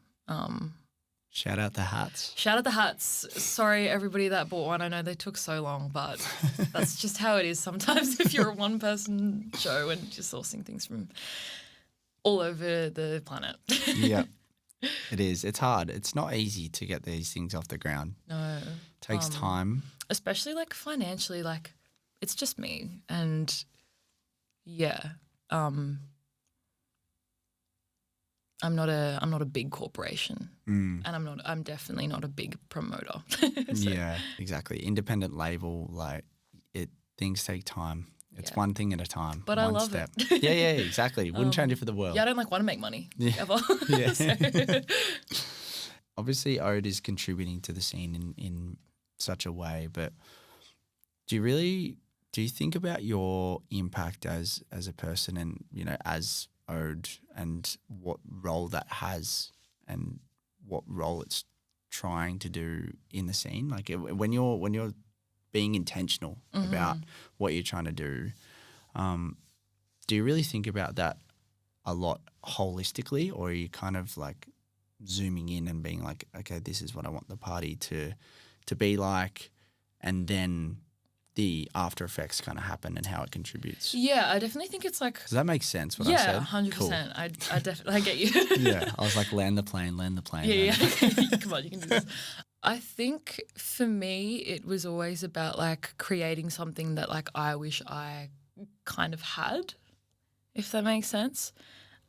[SPEAKER 1] Shout out the hats.
[SPEAKER 2] Shout out the hats. Sorry, everybody that bought one. I know they took so long, but that's just how it is sometimes if you're a one-person show and you're sourcing things from all over the planet.
[SPEAKER 1] Yeah, it is. It's hard. It's not easy to get these things off the ground.
[SPEAKER 2] No.
[SPEAKER 1] Takes time.
[SPEAKER 2] Especially like financially, like it's just me. And yeah, I'm not a big corporation, and I'm definitely not a big promoter. So,
[SPEAKER 1] Yeah, exactly. Independent label, like things take time. It's one thing at a time.
[SPEAKER 2] But
[SPEAKER 1] one
[SPEAKER 2] I love
[SPEAKER 1] step.
[SPEAKER 2] it.
[SPEAKER 1] Yeah, exactly. Wouldn't change it for the world.
[SPEAKER 2] Yeah, I don't like want to make money ever.
[SPEAKER 1] Yeah.
[SPEAKER 2] So,
[SPEAKER 1] Obviously, Ode is contributing to the scene in such a way, but do you think about your impact as a person and, as Ode and what role that has and what role it's trying to do in the scene? Like when you're being intentional about what you're trying to do you really think about that a lot holistically, or are you kind of like zooming in and being like, okay, this is what I want the party to be like, and then the after effects kind of happen and how it contributes?
[SPEAKER 2] yeah, I definitely think it's like
[SPEAKER 1] Does that make sense what I said?
[SPEAKER 2] 100%.
[SPEAKER 1] Cool.
[SPEAKER 2] I definitely get you.
[SPEAKER 1] Yeah, I was like, land the plane.
[SPEAKER 2] Yeah. Come on, you can do this. I think for me, it was always about like creating something that like I wish I kind of had, if that makes sense.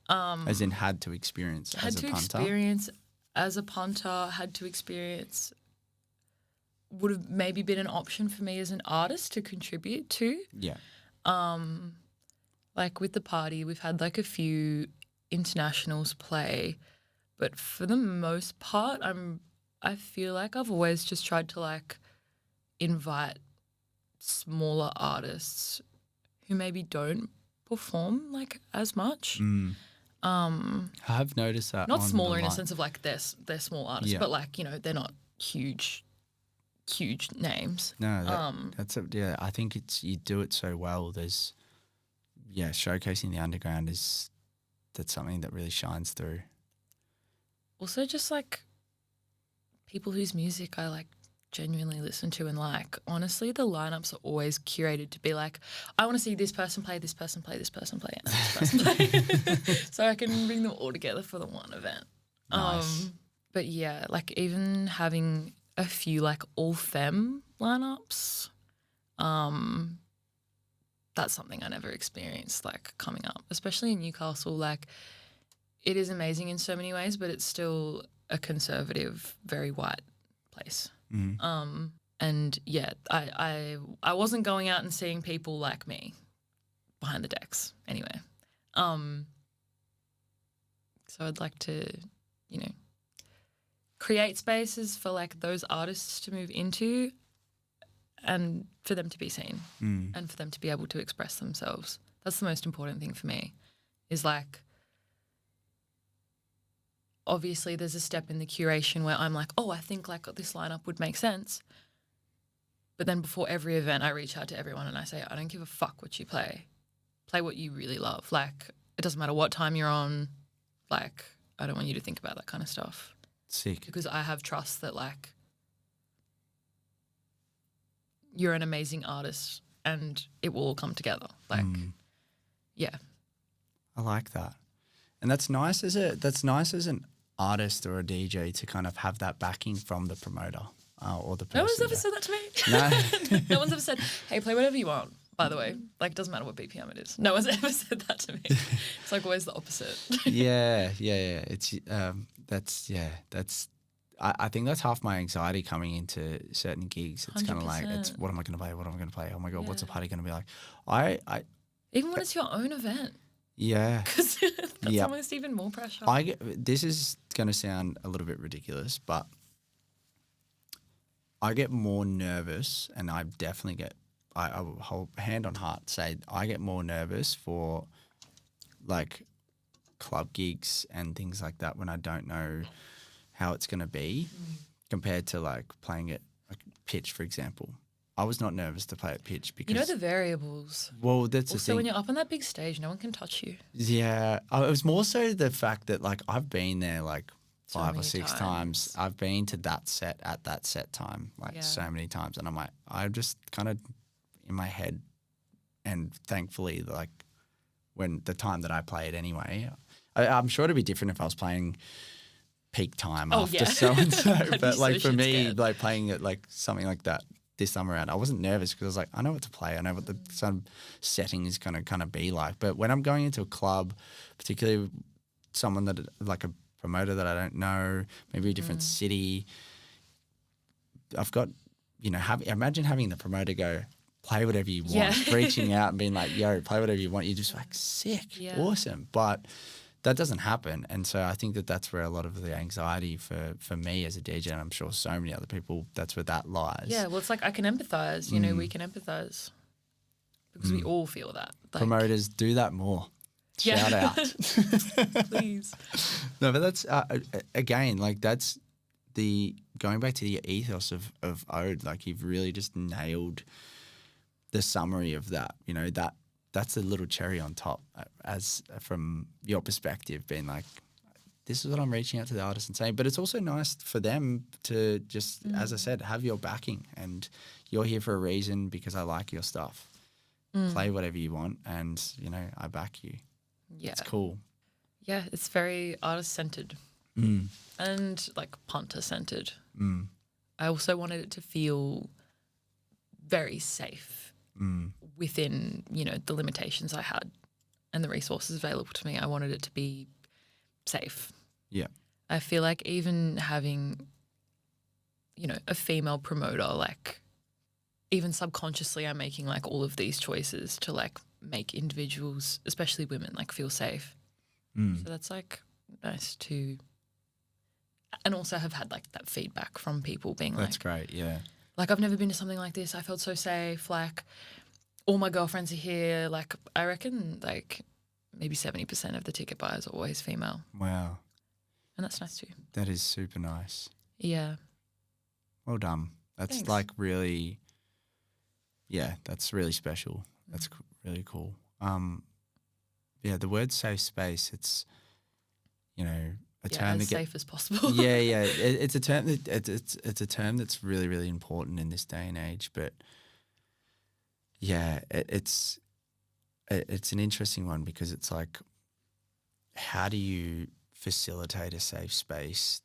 [SPEAKER 1] As in had to experience as a punter?
[SPEAKER 2] Experience as a punter, had to experience, would have maybe been an option for me as an artist to contribute to.
[SPEAKER 1] Yeah.
[SPEAKER 2] Like with the party, we've had like a few internationals play, but for the most part, I feel like I've always just tried to like invite smaller artists who maybe don't perform like as much.
[SPEAKER 1] I've noticed that.
[SPEAKER 2] Not
[SPEAKER 1] on
[SPEAKER 2] smaller
[SPEAKER 1] the
[SPEAKER 2] in a
[SPEAKER 1] line.
[SPEAKER 2] sense of like they're small artists,
[SPEAKER 1] Yeah.
[SPEAKER 2] but like, they're not huge names.
[SPEAKER 1] No, that's yeah. I think you do it so well. There's showcasing the underground that's something that really shines through.
[SPEAKER 2] Also just like people whose music I like genuinely listen to and like. Honestly, the lineups are always curated to be like, I want to see this person play, this person play, this person play, and this person play. So I can bring them all together for the one event.
[SPEAKER 1] Nice.
[SPEAKER 2] But yeah, like even having a few like all femme lineups, that's something I never experienced like coming up, especially in Newcastle. Like it is amazing in so many ways, but it's still a conservative, very white place. And yeah, I wasn't going out and seeing people like me behind the decks anyway. So I'd like to, create spaces for like those artists to move into and for them to be seen and for them to be able to express themselves. That's the most important thing for me, is like, obviously there's a step in the curation where I'm like, oh, I think like this lineup would make sense. But then before every event, I reach out to everyone and I say, I don't give a fuck what you play. Play what you really love. Like, it doesn't matter what time you're on. Like, I don't want you to think about that kind of stuff.
[SPEAKER 1] Sick.
[SPEAKER 2] Because I have trust that like you're an amazing artist and it will all come together. Like, yeah.
[SPEAKER 1] I like that. And that's nice as an artist or a DJ to kind of have that backing from the promoter or the person.
[SPEAKER 2] No one's ever said that to me.
[SPEAKER 1] No.
[SPEAKER 2] No one's ever said, hey, play whatever you want, by the way. Like, it doesn't matter what BPM it is. No one's ever said that to me. It's like always the opposite.
[SPEAKER 1] Yeah. It's I think that's half my anxiety coming into certain gigs. It's kind of like, it's what am I going to play? What am I going to play? Oh my God, what's the party going to be like?
[SPEAKER 2] Even when it's your own event.
[SPEAKER 1] Yeah.
[SPEAKER 2] Because that's almost even more pressure.
[SPEAKER 1] This is going to sound a little bit ridiculous, but I get more nervous, and I definitely I will hold hand on heart say I get more nervous for like club gigs and things like that when I don't know how it's going to be compared to like playing at a pitch, for example. I was not nervous to play at pitch because
[SPEAKER 2] You know the variables.
[SPEAKER 1] well, that's the
[SPEAKER 2] Also,
[SPEAKER 1] thing.
[SPEAKER 2] when you're up on that big stage, no one can touch you.
[SPEAKER 1] Yeah, it was more so the fact that like I've been there like
[SPEAKER 2] So
[SPEAKER 1] 5 or
[SPEAKER 2] many
[SPEAKER 1] 6 times. I've been to that set at that set time like so many times, and I'm like I'm just kind of in my head, and thankfully like when the time that I played anyway, I'm sure it'd be different if I was playing peak time after so and so, but like for me, like playing at like something like that this time around, I wasn't nervous because I was like, I know what to play. I know what the some setting is going to kind of be like. But when I'm going into a club, particularly someone that like a promoter that I don't know, maybe a different city, I've got, imagine having the promoter go, play whatever you want, reaching out and being like, yo, play whatever you want. You're just like, sick, awesome. But that doesn't happen. And so I think that that's where a lot of the anxiety for me as a DJ, and I'm sure so many other people, that's where that lies.
[SPEAKER 2] Yeah, well, it's like I can empathise. We can empathise because we all feel that. Like,
[SPEAKER 1] promoters, do that more. Shout out.
[SPEAKER 2] Please.
[SPEAKER 1] No, but that's, again, like that's going back to the ethos of Ode, like you've really just nailed the summary of that, that's a little cherry on top as from your perspective, being like, this is what I'm reaching out to the artist and saying. But it's also nice for them to just, as I said, have your backing, and you're here for a reason because I like your stuff. Play whatever you want, and, I back you.
[SPEAKER 2] Yeah.
[SPEAKER 1] It's cool.
[SPEAKER 2] Yeah, it's very artist-centered and like punter-centered. I also wanted it to feel very safe within, the limitations I had and the resources available to me. I wanted it to be safe.
[SPEAKER 1] Yeah.
[SPEAKER 2] I feel like even having, a female promoter, like even subconsciously I'm making like all of these choices to like make individuals, especially women, like feel safe. So that's like nice to, and also have had like that feedback from people being
[SPEAKER 1] That's great, yeah.
[SPEAKER 2] Like, I've never been to something like this. I felt so safe. Like, all my girlfriends are here. Like, I reckon, like, maybe 70% of the ticket buyers are always female.
[SPEAKER 1] Wow.
[SPEAKER 2] And that's nice too.
[SPEAKER 1] That is super nice.
[SPEAKER 2] Yeah.
[SPEAKER 1] Well done. That's
[SPEAKER 2] Thanks.
[SPEAKER 1] like really, that's really special. That's really cool. The word safe space, it's, a term
[SPEAKER 2] as safe as possible.
[SPEAKER 1] It's a term that it's a term that's really, really important in this day and age. But it's an interesting one because it's like, how do you facilitate a safe space?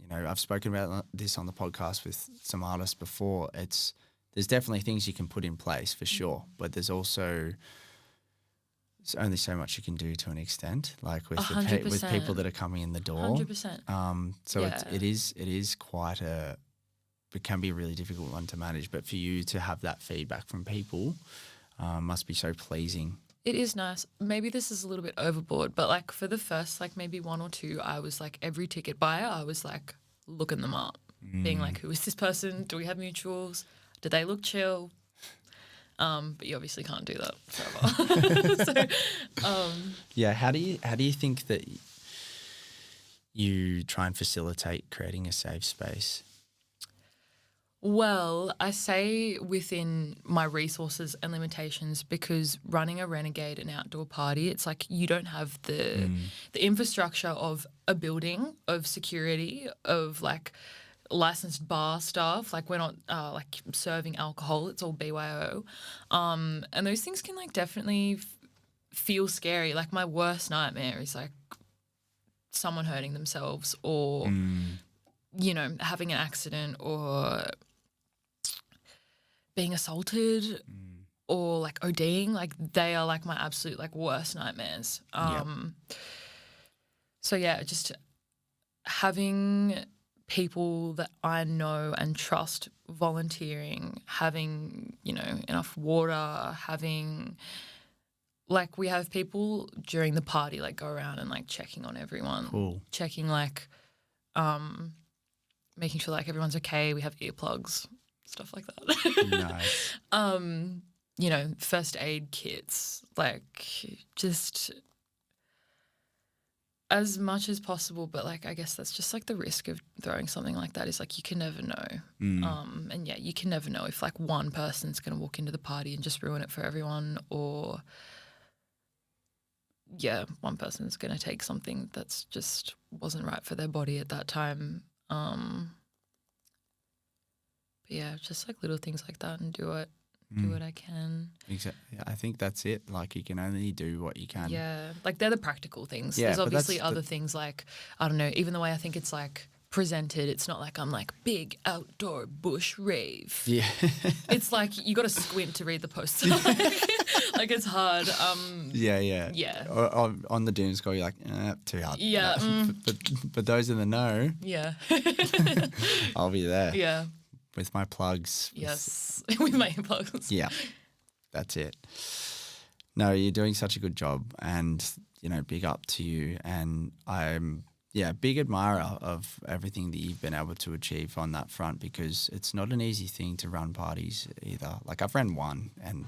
[SPEAKER 1] I've spoken about this on the podcast with some artists before. There's definitely things you can put in place for sure, but there's only so much you can do to an extent, like with with people that are coming in the door.
[SPEAKER 2] 100%.
[SPEAKER 1] So it is quite it can be a really difficult one to manage. But for you to have that feedback from people must be so pleasing.
[SPEAKER 2] It is nice. Maybe this is a little bit overboard, but like for the first like maybe 1 or 2, I was like every ticket buyer, I was like looking them up, being like, who is this person? Do we have mutuals? Do they look chill? But you obviously can't do that forever.
[SPEAKER 1] How do you think that you try and facilitate creating a safe space?
[SPEAKER 2] Well, I say within my resources and limitations, because running a Renegade, an outdoor party, it's like you don't have the infrastructure of a building, of security, of like licensed bar staff. Like we're not like serving alcohol. It's all BYO. And those things can like definitely feel scary. Like my worst nightmare is like someone hurting themselves or, having an accident or being assaulted or like ODing. Like they are like my absolute like worst nightmares. So just having people that I know and trust volunteering, having, enough water, having like we have people during the party like go around and like checking on everyone.
[SPEAKER 1] Cool.
[SPEAKER 2] Checking like making sure like everyone's okay. We have earplugs, stuff like that.
[SPEAKER 1] Nice.
[SPEAKER 2] First aid kits, like just as much as possible, but like I guess that's just like the risk of throwing something like that is like you can never know. And yeah, you can never know if like one person's going to walk into the party and just ruin it for everyone, or yeah, one person's going to take something that's just wasn't right for their body at that time. But yeah, just like little things like that, and do what I can.
[SPEAKER 1] Exactly. I think that's it. Like you can only do what you can.
[SPEAKER 2] Yeah, like they're the practical things.
[SPEAKER 1] Yeah,
[SPEAKER 2] There's
[SPEAKER 1] but
[SPEAKER 2] obviously
[SPEAKER 1] that's
[SPEAKER 2] other things like, I don't know, even the way I think it's like presented, it's not like I'm like big outdoor bush rave.
[SPEAKER 1] Yeah.
[SPEAKER 2] It's like you got to squint to read the poster. Like it's hard.
[SPEAKER 1] Yeah.
[SPEAKER 2] Yeah.
[SPEAKER 1] Or on the doom score, you're like, too hard.
[SPEAKER 2] Yeah,
[SPEAKER 1] No. But those in the know,
[SPEAKER 2] Yeah.
[SPEAKER 1] I'll be there.
[SPEAKER 2] Yeah.
[SPEAKER 1] With my plugs.
[SPEAKER 2] Yes. With my earplugs.
[SPEAKER 1] Yeah. That's it. No, you're doing such a good job, and big up to you. And I'm big admirer of everything that you've been able to achieve on that front, because it's not an easy thing to run parties either. Like I've ran one, and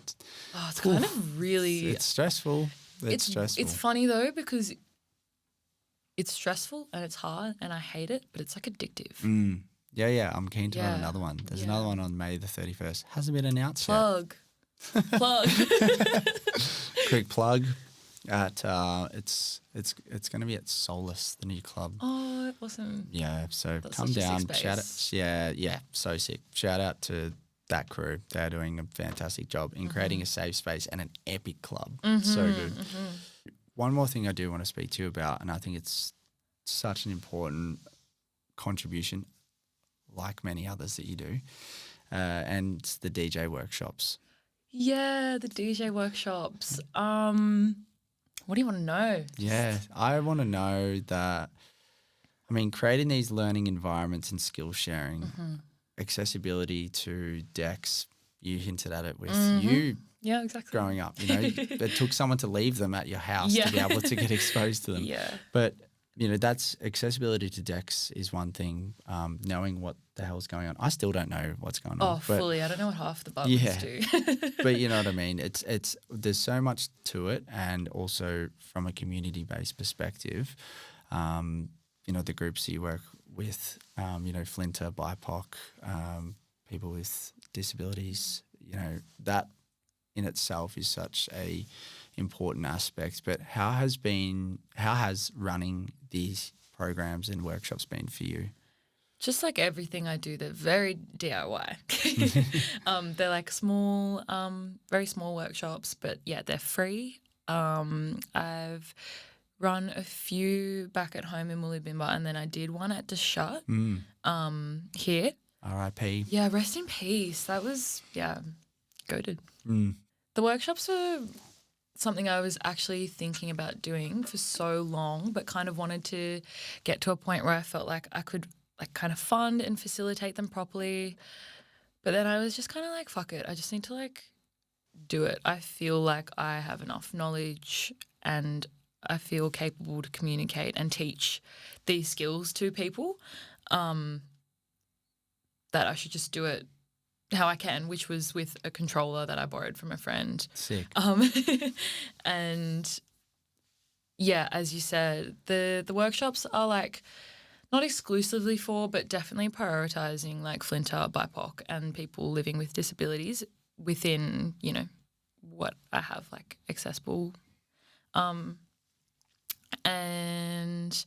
[SPEAKER 2] it's kind of really
[SPEAKER 1] it's stressful. It's stressful.
[SPEAKER 2] It's funny though, because it's stressful and it's hard and I hate it, but it's like addictive.
[SPEAKER 1] Yeah. I'm keen to run another one. There's another one on May the 31st. Hasn't been announced
[SPEAKER 2] Plug.
[SPEAKER 1] Quick plug. At it's going to be at Solace, the new club.
[SPEAKER 2] Oh, awesome.
[SPEAKER 1] Yeah, so
[SPEAKER 2] That's
[SPEAKER 1] come
[SPEAKER 2] such a
[SPEAKER 1] down,
[SPEAKER 2] sick
[SPEAKER 1] shout out.
[SPEAKER 2] space.
[SPEAKER 1] Yeah, so sick. Shout out to that crew. They're doing a fantastic job in creating a safe space and an epic club. So good. One more thing I do want to speak to you about, and I think it's such an important contribution, like many others that you do, and the DJ workshops.
[SPEAKER 2] Yeah, the DJ workshops. What do you want to know?
[SPEAKER 1] Yeah, I want to know that, creating these learning environments and skill sharing, accessibility to decks, you hinted at it with you
[SPEAKER 2] Yeah, exactly.
[SPEAKER 1] growing up. It took someone to leave them at your house to be able to get exposed to them.
[SPEAKER 2] Yeah.
[SPEAKER 1] But, that's accessibility to decks is one thing, knowing what the hell's going on. I still don't know what's going on.
[SPEAKER 2] Oh, fully. I don't know what half the buttons do.
[SPEAKER 1] But you know what I mean? It's there's so much to it, and also from a community-based perspective, the groups that you work with, Flinter, BIPOC, people with disabilities, that in itself is such a important aspect. But how has running these programs and workshops been for you?
[SPEAKER 2] Just like everything I do, they're very DIY. They're like small, very small workshops, but yeah, they're free. I've run a few back at home in Mulubinba, and then I did one at Deshut here.
[SPEAKER 1] R.I.P.
[SPEAKER 2] Yeah, rest in peace. That was, goated. The workshops were something I was actually thinking about doing for so long, but kind of wanted to get to a point where I felt like I could like kind of fund and facilitate them properly. But then I was just kind of like, fuck it. I just need to like do it. I feel like I have enough knowledge and I feel capable to communicate and teach these skills to people, that I should just do it how I can, which was with a controller that I borrowed from a friend.
[SPEAKER 1] Sick.
[SPEAKER 2] And yeah, as you said, the workshops are like not exclusively for, but definitely prioritizing like Flinter, BIPOC and people living with disabilities within, what I have like accessible. And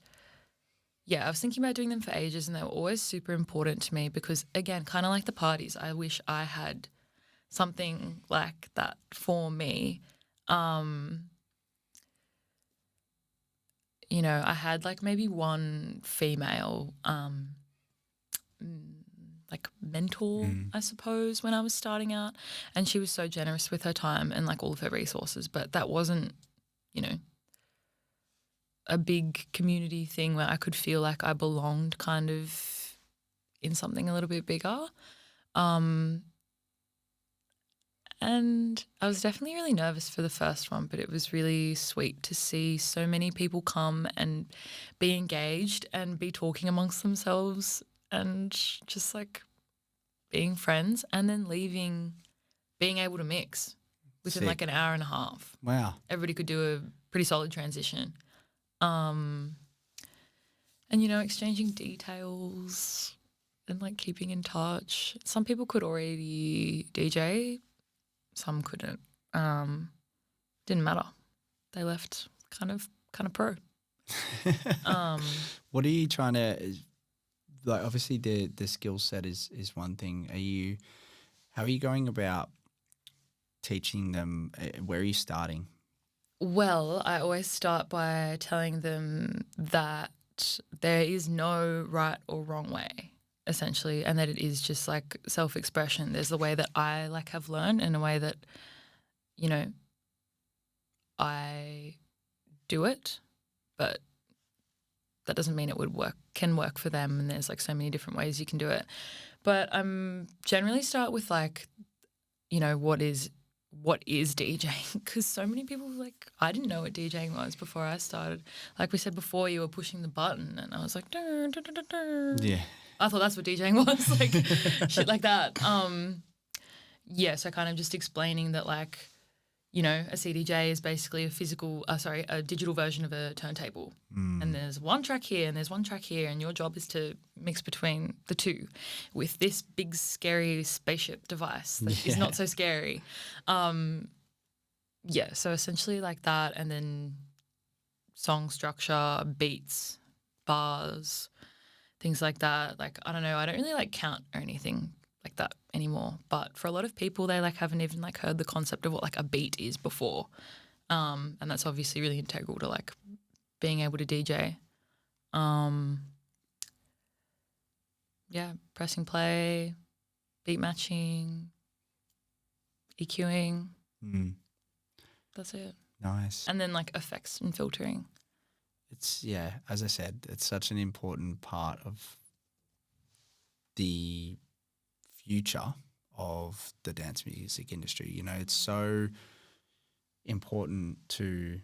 [SPEAKER 2] yeah, I was thinking about doing them for ages, and they were always super important to me because, again, kind of like the parties, I wish I had something like that for me. I had like maybe one female like mentor, I suppose, when I was starting out, and she was so generous with her time and like all of her resources, but that wasn't, a big community thing where I could feel like I belonged kind of in something a little bit bigger. And I was definitely really nervous for the first one, but it was really sweet to see so many people come and be engaged and be talking amongst themselves and just like being friends, and then leaving, being able to mix within like an hour and a half.
[SPEAKER 1] Wow.
[SPEAKER 2] Everybody could do a pretty solid transition. And, exchanging details and, like, keeping in touch. Some people could already DJ, some couldn't. Didn't matter. They left kind of pro.
[SPEAKER 1] What are you trying to, like, obviously the skill set is one thing. How are you going about teaching them? Where are you starting?
[SPEAKER 2] Well, I always start by telling them that there is no right or wrong way, essentially, and that it is just like self-expression. There's the way that I like have learned and a way that, I do it, but that doesn't mean it can work for them. And there's like so many different ways you can do it. But generally start with like, what is DJing? Because so many people, like, I didn't know what DJing was before I started. Like we said before, you were pushing the button and I was like, dun, dun, dun, dun, dun.
[SPEAKER 1] Yeah.
[SPEAKER 2] I thought that's what DJing was, like shit like that. So kind of just explaining that, like, a CDJ is basically a digital version of a turntable. And there's one track here and there's one track here, and your job is to mix between the two with this big scary spaceship device that is not so scary. So essentially like that, and then song structure, beats, bars, things like that. Like, I don't know, I don't really like count or anything like that anymore. But for a lot of people, they like haven't even like heard the concept of what like a beat is before. And that's obviously really integral to like being able to DJ. Pressing play, beat matching, EQing. That's it.
[SPEAKER 1] Nice.
[SPEAKER 2] And then like effects and filtering.
[SPEAKER 1] It's, as I said, it's such an important part of the future of the dance music industry. It's so important to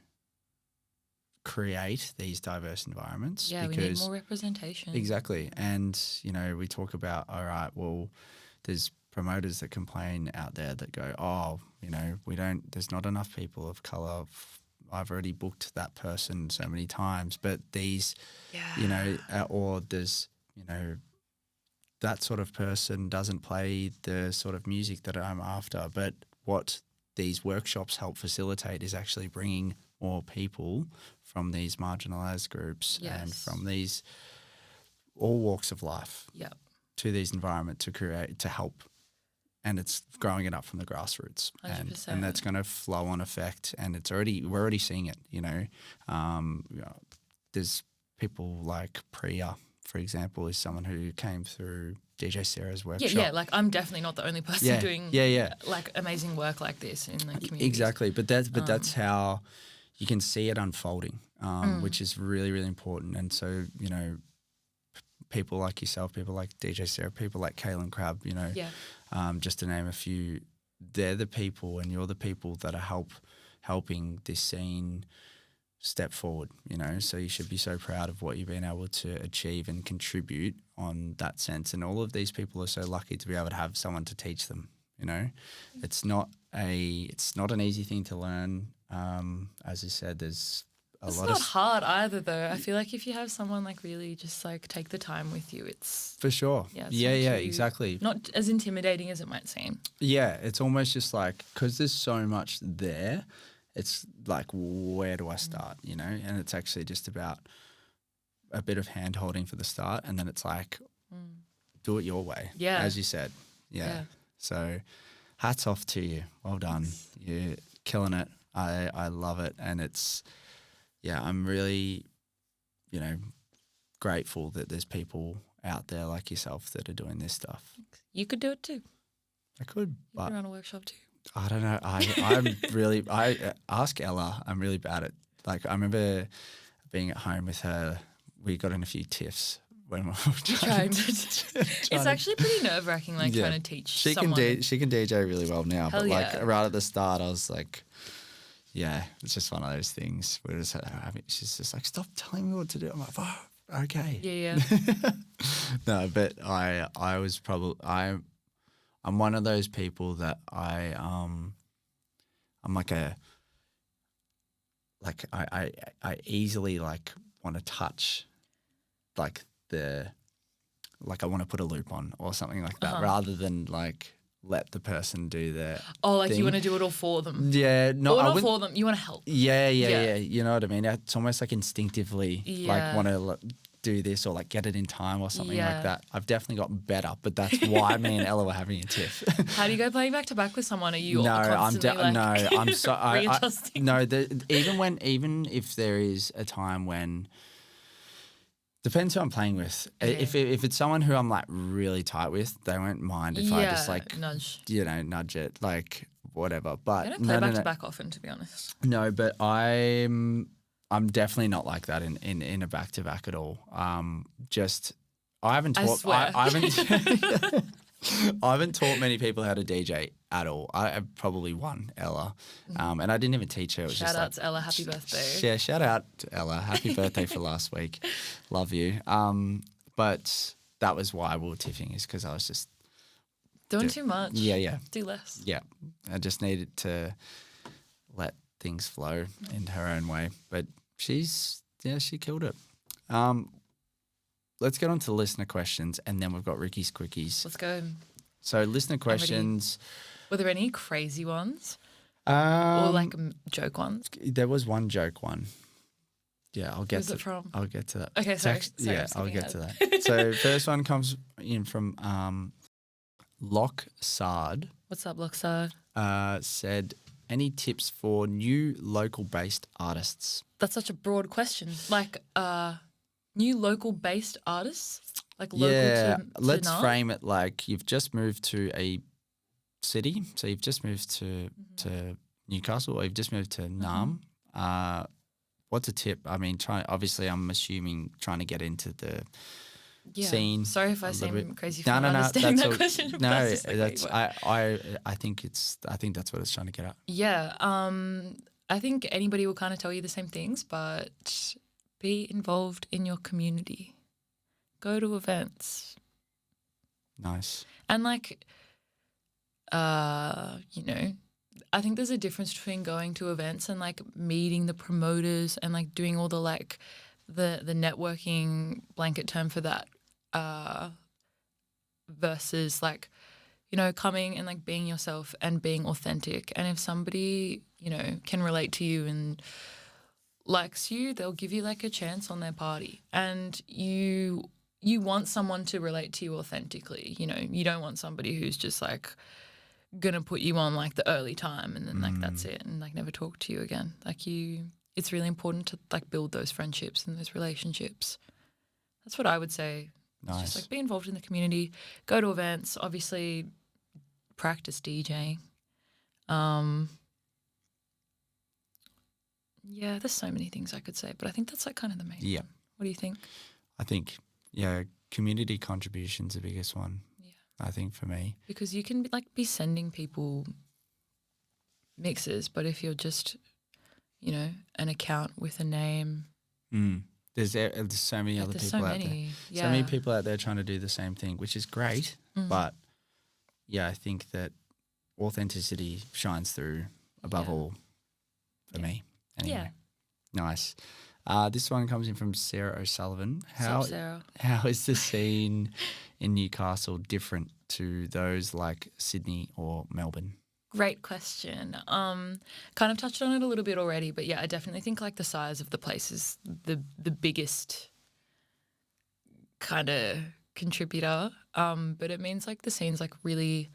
[SPEAKER 1] create these diverse environments.
[SPEAKER 2] Yeah,
[SPEAKER 1] because
[SPEAKER 2] we need more representation.
[SPEAKER 1] Exactly. And, we talk about, all right, well, there's promoters that complain out there that go, oh, there's not enough people of colour. I've already booked that person so many times. But these, or there's, that sort of person doesn't play the sort of music that I'm after. But what these workshops help facilitate is actually bringing more people from these marginalised groups and from these all walks of life to these environments to help. And it's growing it up from the grassroots.
[SPEAKER 2] 100%.
[SPEAKER 1] And that's going to flow on effect. And we're already seeing it, There's people like Priya, for example, is someone who came through DJ Sarah's workshop.
[SPEAKER 2] Yeah, like I'm definitely not the only person doing like amazing work like this in the community.
[SPEAKER 1] Exactly, but that's how you can see it unfolding, which is really, really important. And so, people like yourself, people like DJ Sarah, people like Kaylin Crabb, just to name a few, they're the people, and you're the people that are helping this scene step forward, so you should be so proud of what you've been able to achieve and contribute on that sense. And all of these people are so lucky to be able to have someone to teach them. It's not an easy thing to learn. As you said, there's
[SPEAKER 2] it's not hard either, though. I feel like if you have someone like really just like take the time with you, it's
[SPEAKER 1] for sure. Yeah, exactly.
[SPEAKER 2] Not as intimidating as it might seem.
[SPEAKER 1] Yeah, it's almost just like, because there's so much there. It's like, where do I start, And it's actually just about a bit of hand-holding for the start, and then it's like, do it your way, as you said. Yeah. So hats off to you. Well done. You're killing it. I love it. And it's, I'm really, grateful that there's people out there like yourself that are doing this stuff.
[SPEAKER 2] You could do it too.
[SPEAKER 1] I could,
[SPEAKER 2] you could run a workshop too.
[SPEAKER 1] I don't know. I ask Ella. I'm really bad at, like, I remember being at home with her. We got in a few tiffs when we were trying to
[SPEAKER 2] it's actually pretty nerve-wracking, like trying to teach someone.
[SPEAKER 1] She can DJ really well now,
[SPEAKER 2] Hell
[SPEAKER 1] but like right at the start, I was like, it's just one of those things where she's just like, stop telling me what to do. I'm like, oh, okay.
[SPEAKER 2] Yeah.
[SPEAKER 1] No, but I was probably I'm one of those people that I'm like I easily like want to touch like I want to put a loop on or something like that, rather than like let the person do their
[SPEAKER 2] like
[SPEAKER 1] thing.
[SPEAKER 2] you want to do it all for them.
[SPEAKER 1] Yeah, no,
[SPEAKER 2] Or
[SPEAKER 1] I
[SPEAKER 2] not
[SPEAKER 1] wouldn't.
[SPEAKER 2] for them. You want to help.
[SPEAKER 1] Yeah.
[SPEAKER 2] Yeah.
[SPEAKER 1] You know what I mean? It's almost like instinctively like
[SPEAKER 2] Yeah.
[SPEAKER 1] want to do this or like get it in time or something like
[SPEAKER 2] Yeah.
[SPEAKER 1] that. I've definitely gotten better, but that's why me and Ella were having a tiff.
[SPEAKER 2] How do you go playing back to back with someone? Are you
[SPEAKER 1] No,
[SPEAKER 2] constantly
[SPEAKER 1] I'm so
[SPEAKER 2] readjusting?
[SPEAKER 1] no, even if there is a time when depends who I'm playing with.
[SPEAKER 2] Okay.
[SPEAKER 1] If it's someone who I'm like really tight with, they won't mind if I just like
[SPEAKER 2] nudge.
[SPEAKER 1] nudge it like whatever. But
[SPEAKER 2] I don't play back to back often, to be honest.
[SPEAKER 1] No, but I'm definitely not like that in a back to back at all. Just I haven't taught
[SPEAKER 2] swear.
[SPEAKER 1] I haven't I haven't taught many people how to DJ at all. I've probably one, Ella, and I didn't even teach her. It was
[SPEAKER 2] Shout
[SPEAKER 1] just
[SPEAKER 2] out
[SPEAKER 1] like,
[SPEAKER 2] to Ella, happy birthday.
[SPEAKER 1] yeah, shout out to Ella, happy birthday for last week, love you. But that was why we were tiffing, is because I was just
[SPEAKER 2] Doing too much.
[SPEAKER 1] Yeah.
[SPEAKER 2] Do less.
[SPEAKER 1] Yeah, I just needed to let things flow in her own way. But she killed it. Let's get on to the listener questions, and then we've got Ricky's Quickies.
[SPEAKER 2] Let's go.
[SPEAKER 1] So listener questions.
[SPEAKER 2] Were there any crazy ones? Or like joke ones?
[SPEAKER 1] There was one joke one. Yeah, I'll get
[SPEAKER 2] Who's it from?
[SPEAKER 1] I'll get to that.
[SPEAKER 2] Okay, sorry.
[SPEAKER 1] I'll get to that. So first one comes in from Lock Sard.
[SPEAKER 2] What's up, Loxard?
[SPEAKER 1] Said, any tips for new local-based artists?
[SPEAKER 2] That's such a broad question. Like, new local-based artists? Like local to
[SPEAKER 1] let's
[SPEAKER 2] Naarm?
[SPEAKER 1] frame it like you've just moved to a city. So you've just moved to Newcastle, or you've just moved to Naarm. What's a tip? I mean, obviously I'm assuming trying to get into the scene.
[SPEAKER 2] Sorry if I seem
[SPEAKER 1] bit.
[SPEAKER 2] crazy for not understanding that question.
[SPEAKER 1] No, that's I think that's what it's trying to get at.
[SPEAKER 2] Yeah, I think anybody will kind of tell you the same things, but be involved in your community. Go to events.
[SPEAKER 1] Nice.
[SPEAKER 2] And like, I think there's a difference between going to events and like meeting the promoters and like doing all the like the networking blanket term for that versus like, coming and like being yourself and being authentic. And if somebody, can relate to you and likes you, they'll give you like a chance on their party. And you want someone to relate to you authentically. You don't want somebody who's just like gonna put you on like the early time and then like that's it and like never talk to you again. Like it's really important to like build those friendships and those relationships. That's what I would say.
[SPEAKER 1] Nice.
[SPEAKER 2] It's just like be involved in the community, go to events, obviously practice DJing. Yeah, there's so many things I could say, but I think that's like kind of the main one. What do you think?
[SPEAKER 1] I think, community contribution's the biggest one. I think for me. Because
[SPEAKER 2] you can be sending people mixes, but if you're just, an account with a name. There's
[SPEAKER 1] so many other people out there. Yeah. So many people out there trying to do the same thing, which is great. But, I think that authenticity shines through above all for me. Anyway. Yeah. Nice. This one comes in from Sarah O'Sullivan.
[SPEAKER 2] What's up, Sarah?
[SPEAKER 1] How is the scene in Newcastle different to those like Sydney or Melbourne?
[SPEAKER 2] Great question. Kind of touched on it a little bit already, but I definitely think like the size of the place is the biggest kind of contributor. But it means like the scene's like really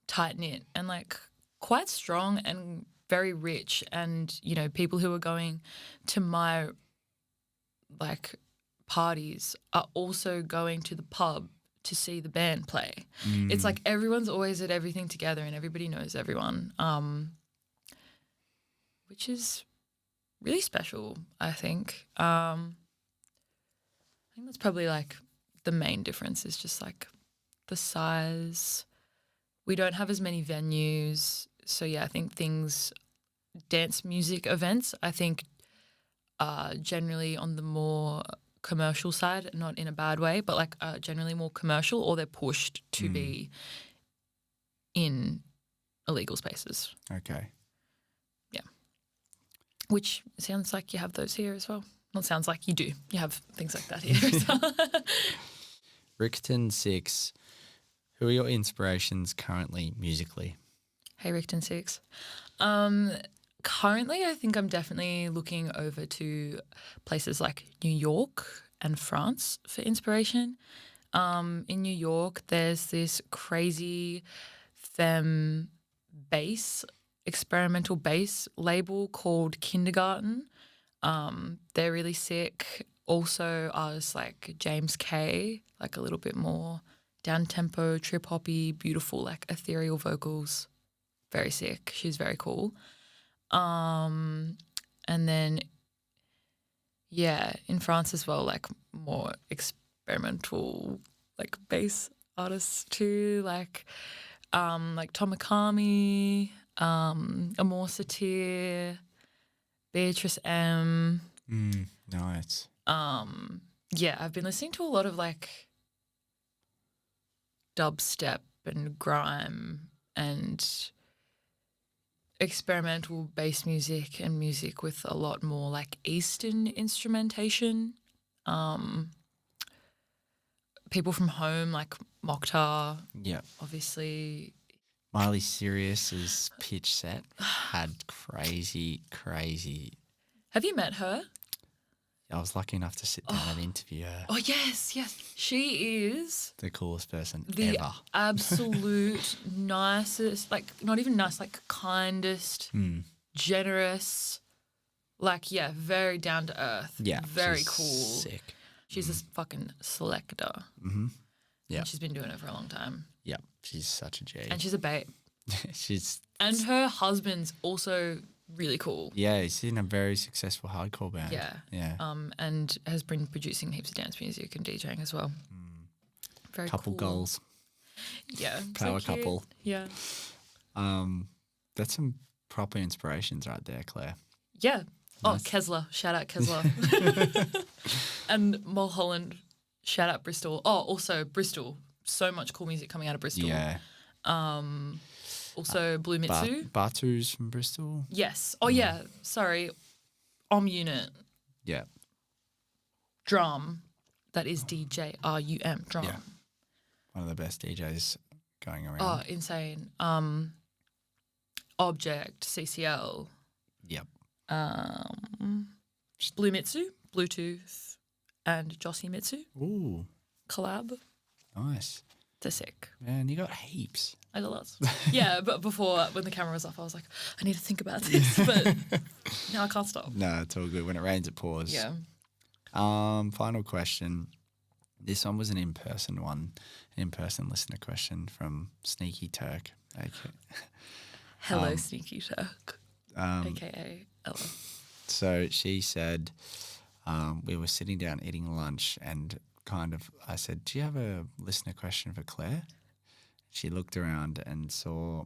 [SPEAKER 2] tight knit and like quite strong and very rich. And people who are going to my like parties are also going to the pub to see the band play. It's like everyone's always at everything together and everybody knows everyone, which is really special, I think. I think that's probably like the main difference is just like the size. We don't have as many venues. So, I think dance music events, I think generally on the more commercial side, not in a bad way, but like generally more commercial, or they're pushed to be in illegal spaces.
[SPEAKER 1] Okay.
[SPEAKER 2] Yeah. Which sounds like you have those here as well. Well, it sounds like you do. You have things like that here. So.
[SPEAKER 1] Rickton 6, who are your inspirations currently musically?
[SPEAKER 2] Hey, Rickton 6. Currently, I think I'm definitely looking over to places like New York and France for inspiration. In New York, there's this crazy femme bass, experimental bass label called Kindergarten. They're really sick. Also, artists like James K, like a little bit more down tempo, trip hoppy, beautiful, like ethereal vocals. Very sick. She's very cool. And then, yeah, in France as well, like more experimental, like bass artists too, like Tomikami, Amor Satir, Beatrice M.
[SPEAKER 1] Nice.
[SPEAKER 2] Yeah, I've been listening to a lot of like dubstep and grime and experimental bass music and music with a lot more like Eastern instrumentation. People from home like Mokhtar,
[SPEAKER 1] Yeah.
[SPEAKER 2] obviously.
[SPEAKER 1] Miley Cyrus's pitch set had crazy.
[SPEAKER 2] Have you met her?
[SPEAKER 1] I was lucky enough to sit down and interview her.
[SPEAKER 2] Oh, yes. She is
[SPEAKER 1] The coolest person
[SPEAKER 2] the
[SPEAKER 1] ever.
[SPEAKER 2] absolute nicest, like not even nice, like kindest, generous, like, yeah, very down to earth.
[SPEAKER 1] Yeah.
[SPEAKER 2] Very
[SPEAKER 1] she's
[SPEAKER 2] cool.
[SPEAKER 1] Sick.
[SPEAKER 2] She's a fucking selector.
[SPEAKER 1] Mm-hmm. Yeah.
[SPEAKER 2] And she's been doing it for a long time.
[SPEAKER 1] Yeah. She's such a G.
[SPEAKER 2] And she's a babe.
[SPEAKER 1] She's
[SPEAKER 2] And her husband's also really cool.
[SPEAKER 1] yeah, he's in a very successful hardcore band.
[SPEAKER 2] Yeah.
[SPEAKER 1] Yeah.
[SPEAKER 2] And has been producing heaps of dance music and DJing as well. Very
[SPEAKER 1] Couple
[SPEAKER 2] cool.
[SPEAKER 1] goals.
[SPEAKER 2] Yeah.
[SPEAKER 1] Power
[SPEAKER 2] so cute.
[SPEAKER 1] couple.
[SPEAKER 2] Yeah.
[SPEAKER 1] That's some proper inspirations right there, Claire.
[SPEAKER 2] Yeah. Oh,
[SPEAKER 1] Nice.
[SPEAKER 2] Kessler. Shout out Kessler. And Mulholland. Shout out Bristol. Oh, also Bristol. So much cool music coming out of Bristol.
[SPEAKER 1] Yeah.
[SPEAKER 2] Also Blue Mitsu.
[SPEAKER 1] Batu's from Bristol.
[SPEAKER 2] Yes. Oh, yeah. Sorry. Unit.
[SPEAKER 1] Yeah.
[SPEAKER 2] Drum. That is DJRUM. Drum.
[SPEAKER 1] Yeah. One of the best DJs going around.
[SPEAKER 2] Oh, insane. Object, CCL.
[SPEAKER 1] Yep.
[SPEAKER 2] Blue Mitsu, Bluetooth, and Jossie Mitsu
[SPEAKER 1] Ooh,
[SPEAKER 2] collab.
[SPEAKER 1] nice.
[SPEAKER 2] They're sick.
[SPEAKER 1] Man, you got heaps.
[SPEAKER 2] I got lots. Yeah, but before, when the camera was off, I was like, I need to think about this, but now I can't stop.
[SPEAKER 1] No, it's all good. When it rains, it pours.
[SPEAKER 2] Yeah.
[SPEAKER 1] Final question. This one was an in-person one, an in-person listener question from Sneaky Turk. Okay.
[SPEAKER 2] Hello, Sneaky Turk, a.k.a. Ella.
[SPEAKER 1] So she said, we were sitting down eating lunch and I said, do you have a listener question for Claire? She looked around and saw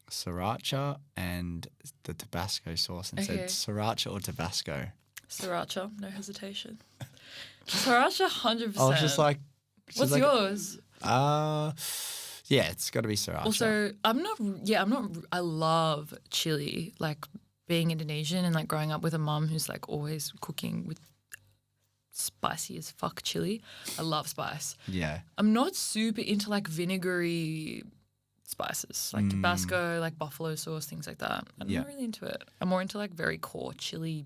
[SPEAKER 1] sriracha and the Tabasco sauce and said, sriracha or Tabasco?
[SPEAKER 2] Sriracha, no hesitation. Sriracha, 100%.
[SPEAKER 1] I was just like...
[SPEAKER 2] What's yours?
[SPEAKER 1] Yeah, it's got to be sriracha.
[SPEAKER 2] Also, I love chili, like being Indonesian and like growing up with a mum who's like always cooking with spicy as fuck chili. I love spice.
[SPEAKER 1] Yeah.
[SPEAKER 2] I'm not super into like vinegary spices, like Tabasco, like buffalo sauce, things like that. I'm not really into it. I'm more into like very core chili.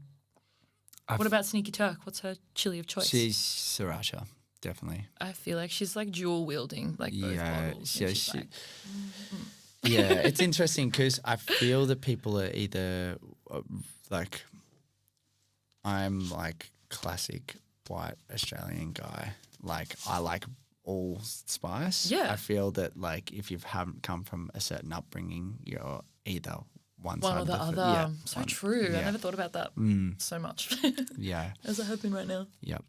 [SPEAKER 2] What about Sneaky Turk? What's her chili of choice?
[SPEAKER 1] She's sriracha, definitely.
[SPEAKER 2] I feel like she's like dual wielding like both bottles.
[SPEAKER 1] Yeah,
[SPEAKER 2] and she's like,
[SPEAKER 1] yeah, it's interesting because I feel that people are either like, I'm like classic white Australian guy. Like I like all spice.
[SPEAKER 2] Yeah.
[SPEAKER 1] I feel that like if you haven't come from a certain upbringing, you're either one side
[SPEAKER 2] or the
[SPEAKER 1] of
[SPEAKER 2] other.
[SPEAKER 1] yeah,
[SPEAKER 2] So true.
[SPEAKER 1] Yeah.
[SPEAKER 2] I never thought about that so much.
[SPEAKER 1] Yeah.
[SPEAKER 2] As I have been right now.
[SPEAKER 1] Yep.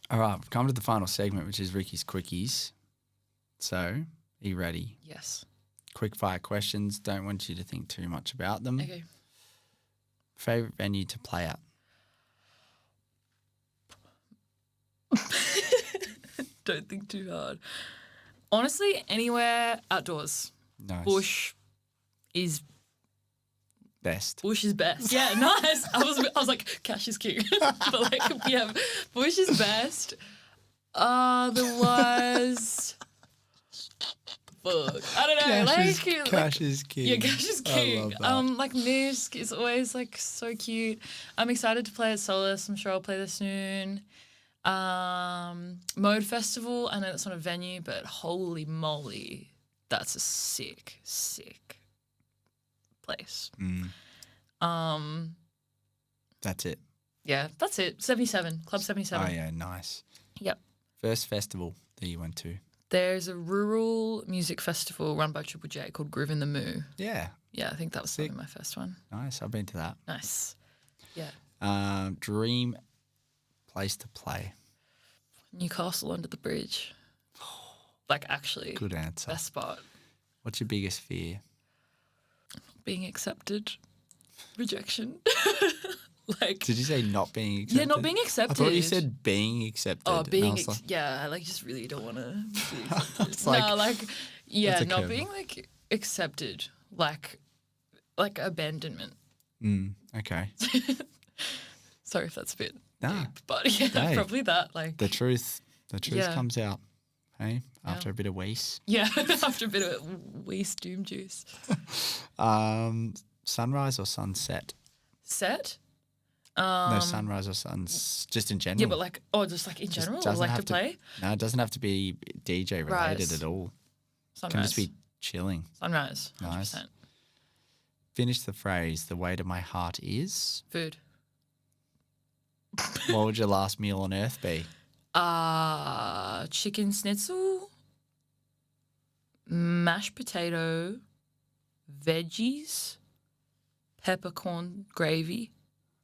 [SPEAKER 1] All right, we've come to the final segment, which is Ricky's Quickies. So, are you ready?
[SPEAKER 2] Yes.
[SPEAKER 1] Quick fire questions. Don't want you to think too much about them.
[SPEAKER 2] Okay.
[SPEAKER 1] Favorite venue to play at?
[SPEAKER 2] Don't think too hard. Honestly, anywhere outdoors.
[SPEAKER 1] Nice.
[SPEAKER 2] Bush is
[SPEAKER 1] Best.
[SPEAKER 2] Bush is best. Yeah, nice. I was like, cash is king. But like, yeah, Bush is best. Otherwise, fuck. I don't know.
[SPEAKER 1] Cash is king.
[SPEAKER 2] Yeah, cash is king.
[SPEAKER 1] I love that.
[SPEAKER 2] Like Nisk is always like so cute. I'm excited to play at Solace. I'm sure I'll play there soon. Mode Festival. I know that's not a venue, but holy moly, that's a sick place.
[SPEAKER 1] That's it.
[SPEAKER 2] Yeah, that's it. 77, Club 77.
[SPEAKER 1] Oh, yeah, nice.
[SPEAKER 2] Yep.
[SPEAKER 1] First festival that you went to?
[SPEAKER 2] There's a rural music festival run by Triple J called Groove in the Moo.
[SPEAKER 1] Yeah.
[SPEAKER 2] Yeah, I think that was probably my first one.
[SPEAKER 1] Nice. I've been to that.
[SPEAKER 2] Nice. Yeah.
[SPEAKER 1] Dream place to play?
[SPEAKER 2] Newcastle under the bridge. Like, actually.
[SPEAKER 1] Good answer.
[SPEAKER 2] Best spot.
[SPEAKER 1] What's your biggest fear?
[SPEAKER 2] Being accepted. Rejection. Like.
[SPEAKER 1] Did you say not being accepted?
[SPEAKER 2] Yeah, not being accepted.
[SPEAKER 1] I thought you said being accepted.
[SPEAKER 2] Oh, being
[SPEAKER 1] I
[SPEAKER 2] I just really don't want to be accepted.
[SPEAKER 1] It's like,
[SPEAKER 2] no, like, yeah,
[SPEAKER 1] that's a
[SPEAKER 2] not
[SPEAKER 1] curve.
[SPEAKER 2] being like accepted, like abandonment.
[SPEAKER 1] Okay.
[SPEAKER 2] Sorry if that's a bit
[SPEAKER 1] Nah.
[SPEAKER 2] deep, but yeah,
[SPEAKER 1] Hey.
[SPEAKER 2] probably that. Like,
[SPEAKER 1] The truth
[SPEAKER 2] Yeah.
[SPEAKER 1] comes out. Hey, after a bit of waste.
[SPEAKER 2] yeah, after a bit of waste doom juice.
[SPEAKER 1] Sunrise or sunset?
[SPEAKER 2] Set.
[SPEAKER 1] No, sunrise or suns, just in general.
[SPEAKER 2] Yeah, but like, just like in
[SPEAKER 1] Just
[SPEAKER 2] general,
[SPEAKER 1] doesn't
[SPEAKER 2] like
[SPEAKER 1] have
[SPEAKER 2] to play.
[SPEAKER 1] No, it doesn't have to be DJ related
[SPEAKER 2] Rise.
[SPEAKER 1] at all. It
[SPEAKER 2] Sunrise.
[SPEAKER 1] can just be chilling.
[SPEAKER 2] Sunrise. 100%.
[SPEAKER 1] Nice. Finish the phrase, the way to my heart is.
[SPEAKER 2] Food.
[SPEAKER 1] What would your last meal on earth be?
[SPEAKER 2] Chicken schnitzel, mashed potato, veggies, peppercorn gravy,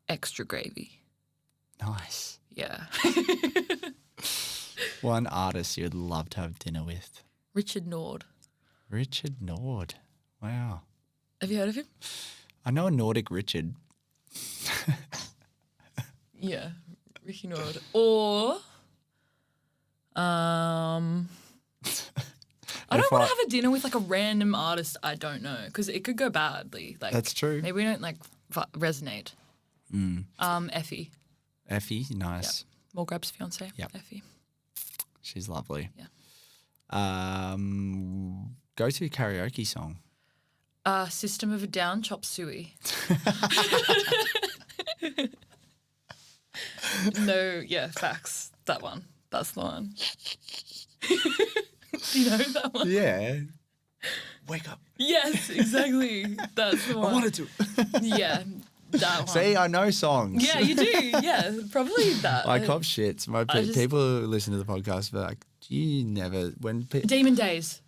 [SPEAKER 2] extra gravy.
[SPEAKER 1] Nice.
[SPEAKER 2] Yeah.
[SPEAKER 1] One artist you would love to have dinner with?
[SPEAKER 2] Richard Nord.
[SPEAKER 1] Richard Nord. Wow.
[SPEAKER 2] Have you heard of him?
[SPEAKER 1] I know a Nordic Richard.
[SPEAKER 2] Yeah, Ricky Nord. Or, I don't want to have a dinner with like a random artist I don't know because it could go badly. Like
[SPEAKER 1] That's true.
[SPEAKER 2] Maybe we don't like resonate. Effie.
[SPEAKER 1] Effie, nice.
[SPEAKER 2] Yep. More Grab's fiance.
[SPEAKER 1] Yep.
[SPEAKER 2] Effie.
[SPEAKER 1] She's lovely.
[SPEAKER 2] Yeah.
[SPEAKER 1] Go-to karaoke song?
[SPEAKER 2] System of a Down, Chop Suey. No, yeah, facts. That one. That's the one. Do you know that one?
[SPEAKER 1] Yeah. Wake up.
[SPEAKER 2] Yes, exactly. That's the one.
[SPEAKER 1] I wanted to.
[SPEAKER 2] Yeah, that one.
[SPEAKER 1] See, I know songs.
[SPEAKER 2] Yeah, you do. Yeah, probably that.
[SPEAKER 1] I cop shits. People who listen to the podcast are like, you never...
[SPEAKER 2] Demon Days.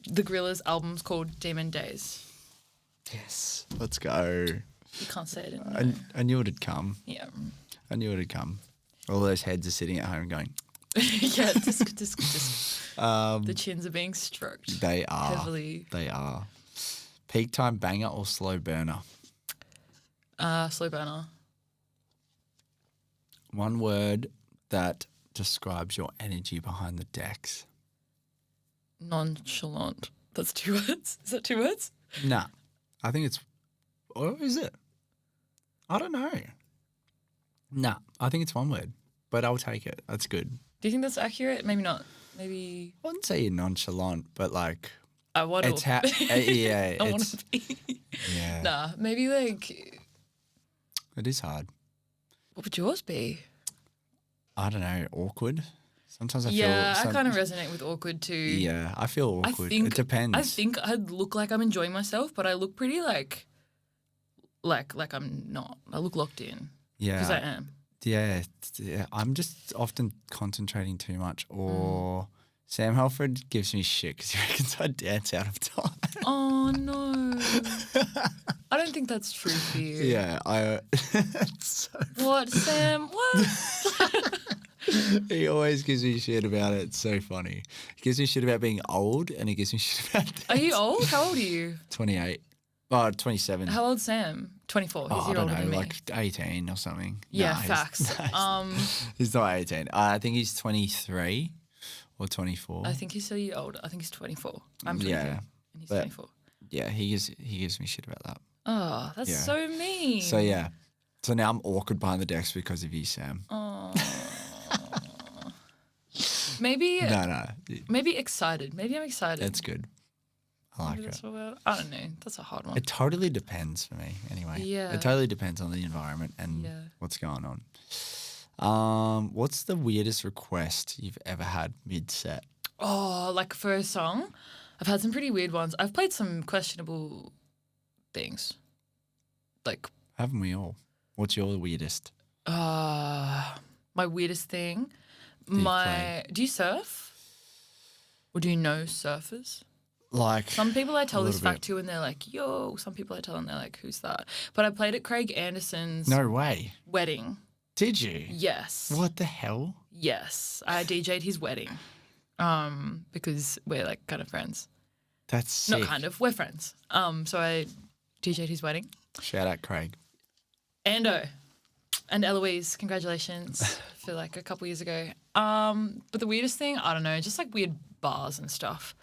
[SPEAKER 2] The Gorillaz album's called Demon Days.
[SPEAKER 1] Yes. Let's go.
[SPEAKER 2] You can't say it anymore.
[SPEAKER 1] I knew it'd come.
[SPEAKER 2] Yeah.
[SPEAKER 1] I knew it'd come. All those heads are sitting at home going...
[SPEAKER 2] Yeah, disc. The chins are being stroked.
[SPEAKER 1] They are.
[SPEAKER 2] Heavily.
[SPEAKER 1] They are. Peak time banger or slow burner?
[SPEAKER 2] Slow burner.
[SPEAKER 1] One word that describes your energy behind the decks.
[SPEAKER 2] Nonchalant. That's 2 words? Is that 2 words?
[SPEAKER 1] Nah. I think it's... Or is it? I don't know. Nah. I think it's 1 word. But I'll take it. That's good.
[SPEAKER 2] Do you think that's accurate? Maybe not. Maybe...
[SPEAKER 1] I wouldn't say you're nonchalant, but like...
[SPEAKER 2] I want to
[SPEAKER 1] It's yeah.
[SPEAKER 2] I want to be.
[SPEAKER 1] Yeah.
[SPEAKER 2] Nah, maybe like...
[SPEAKER 1] It is hard.
[SPEAKER 2] What would yours be?
[SPEAKER 1] I don't know. Awkward. Sometimes I feel...
[SPEAKER 2] Yeah, I kind of resonate with awkward too.
[SPEAKER 1] Yeah, I feel awkward. It depends.
[SPEAKER 2] I think I look like I'm enjoying myself, but I look pretty like I'm not. I look locked in.
[SPEAKER 1] Yeah.
[SPEAKER 2] Because I am.
[SPEAKER 1] Yeah, I'm just often concentrating too much, or Sam Halford gives me shit because he reckons I dance out of time.
[SPEAKER 2] Oh no! I don't think that's true for you.
[SPEAKER 1] Yeah, so
[SPEAKER 2] What, Sam? What?
[SPEAKER 1] he always gives me shit about it. It's so funny. He gives me shit about being old, and he gives me shit about
[SPEAKER 2] Are you old? How old are you?
[SPEAKER 1] 28. Oh, 27.
[SPEAKER 2] How old's Sam? 24. He's a
[SPEAKER 1] I
[SPEAKER 2] year
[SPEAKER 1] don't
[SPEAKER 2] older
[SPEAKER 1] know,
[SPEAKER 2] than me.
[SPEAKER 1] like 18 or something.
[SPEAKER 2] Yeah,
[SPEAKER 1] Nah,
[SPEAKER 2] facts.
[SPEAKER 1] He's not 18. I think he's 23 or 24.
[SPEAKER 2] I think he's a year older. I think he's 24. I'm 23.
[SPEAKER 1] Yeah,
[SPEAKER 2] And he's
[SPEAKER 1] but-
[SPEAKER 2] 24.
[SPEAKER 1] Yeah, he gives me shit about that.
[SPEAKER 2] Oh, that's
[SPEAKER 3] Yeah.
[SPEAKER 2] so mean.
[SPEAKER 3] So yeah. So now I'm awkward behind the desk because of you, Sam.
[SPEAKER 2] Oh. Maybe
[SPEAKER 3] No.
[SPEAKER 2] maybe excited. Maybe I'm excited.
[SPEAKER 3] That's good. I like
[SPEAKER 2] Maybe
[SPEAKER 3] it.
[SPEAKER 2] that's what I don't know. That's a hard one.
[SPEAKER 3] It totally depends for me anyway.
[SPEAKER 2] Yeah.
[SPEAKER 3] It totally depends on the environment and
[SPEAKER 2] Yeah.
[SPEAKER 3] what's going on. What's the weirdest request you've ever had mid-set?
[SPEAKER 2] Oh, like for a song, I've had some pretty weird ones. I've played some questionable things. Like,
[SPEAKER 3] Haven't we all? What's your weirdest?
[SPEAKER 2] my weirdest thing.
[SPEAKER 3] you play?
[SPEAKER 2] Do you surf? Or do you know surfers?
[SPEAKER 3] Like
[SPEAKER 2] Some people I tell
[SPEAKER 3] a
[SPEAKER 2] this
[SPEAKER 3] little
[SPEAKER 2] fact to and they're like, yo. Some people I tell and they're like, who's that? But I played at Craig Anderson's
[SPEAKER 3] No way.
[SPEAKER 2] wedding.
[SPEAKER 3] Did you?
[SPEAKER 2] Yes.
[SPEAKER 3] What the hell?
[SPEAKER 2] Yes. I DJ'd his wedding. Because we're like kind of friends.
[SPEAKER 3] That's sick.
[SPEAKER 2] Not kind of, we're friends. So I DJ'd his wedding.
[SPEAKER 3] Shout out Craig.
[SPEAKER 2] Ando and Eloise, congratulations for like a couple years ago. But the weirdest thing, I don't know, just like weird bars and stuff.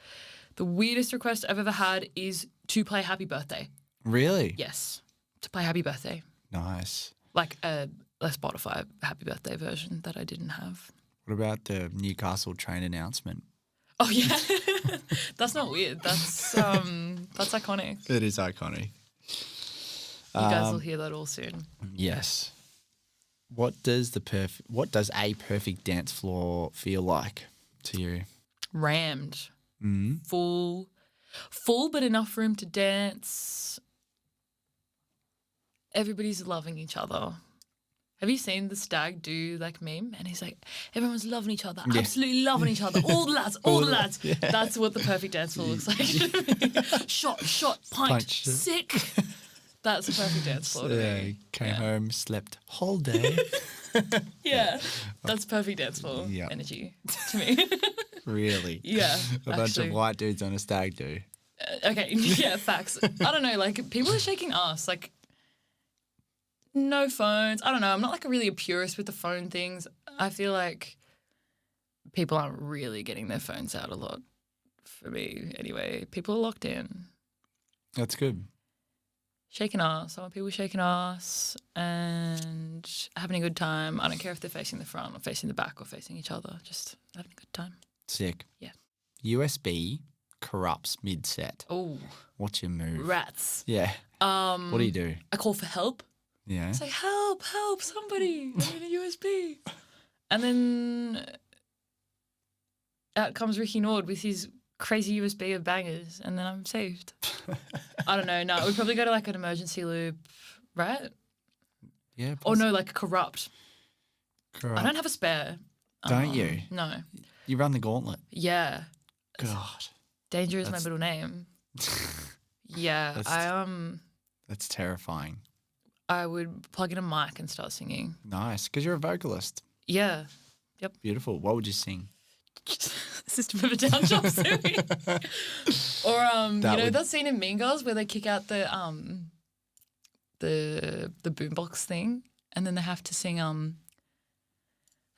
[SPEAKER 2] The weirdest request I've ever had is to play Happy Birthday.
[SPEAKER 3] Really?
[SPEAKER 2] Yes, to play Happy Birthday.
[SPEAKER 3] Nice.
[SPEAKER 2] Like a Spotify Happy Birthday version that I didn't have.
[SPEAKER 3] What about the Newcastle train announcement?
[SPEAKER 2] Oh yeah, that's not weird. That's iconic.
[SPEAKER 3] It is iconic.
[SPEAKER 2] You guys will hear that all soon.
[SPEAKER 3] Yes. What does a perfect dance floor feel like to you?
[SPEAKER 2] Rammed,
[SPEAKER 3] Mm.
[SPEAKER 2] full, but enough room to dance. Everybody's loving each other. Have you seen the stag do like meme? And he's like, everyone's loving each other, absolutely loving each other. All the lads, all the lads. Yeah. That's what the perfect dance floor looks like. Shot, pint, sick. That's a perfect dance floor to me.
[SPEAKER 3] Came home, slept whole day.
[SPEAKER 2] Yeah, that's perfect dance floor energy to me.
[SPEAKER 3] Really?
[SPEAKER 2] Yeah.
[SPEAKER 3] A bunch of white dudes on a stag do.
[SPEAKER 2] Okay, yeah, facts. I don't know, like people are shaking ass, like no phones. I don't know. I'm not like a purist with the phone things. I feel like people aren't really getting their phones out a lot for me anyway. People are locked in.
[SPEAKER 3] That's good.
[SPEAKER 2] Shaking ass. I want people shaking ass and having a good time. I don't care if they're facing the front or facing the back or facing each other. Just having a good time.
[SPEAKER 3] Sick.
[SPEAKER 2] Yeah.
[SPEAKER 3] USB corrupts mid-set.
[SPEAKER 2] Oh.
[SPEAKER 3] What's your move?
[SPEAKER 2] Rats.
[SPEAKER 3] Yeah. What do you do?
[SPEAKER 2] I call for help.
[SPEAKER 3] Yeah.
[SPEAKER 2] It's like, help, somebody. I need a USB. And then out comes Ricky Nord with his crazy USB of bangers, and then I'm saved. I don't know. No, we'd probably go to like an emergency loop, right?
[SPEAKER 3] Yeah.
[SPEAKER 2] Or no, like corrupt.
[SPEAKER 3] Corrupt.
[SPEAKER 2] I don't have a spare.
[SPEAKER 3] Don't you?
[SPEAKER 2] No.
[SPEAKER 3] You run the gauntlet.
[SPEAKER 2] Yeah.
[SPEAKER 3] God.
[SPEAKER 2] Danger is my middle name. Yeah.
[SPEAKER 3] That's terrifying.
[SPEAKER 2] I would plug in a mic and start singing.
[SPEAKER 3] Nice, because you're a vocalist.
[SPEAKER 2] Yeah. Yep.
[SPEAKER 3] Beautiful. What would you sing?
[SPEAKER 2] System of a Down chop suey. Or that scene in Mean Girls where they kick out the boombox thing and then they have to sing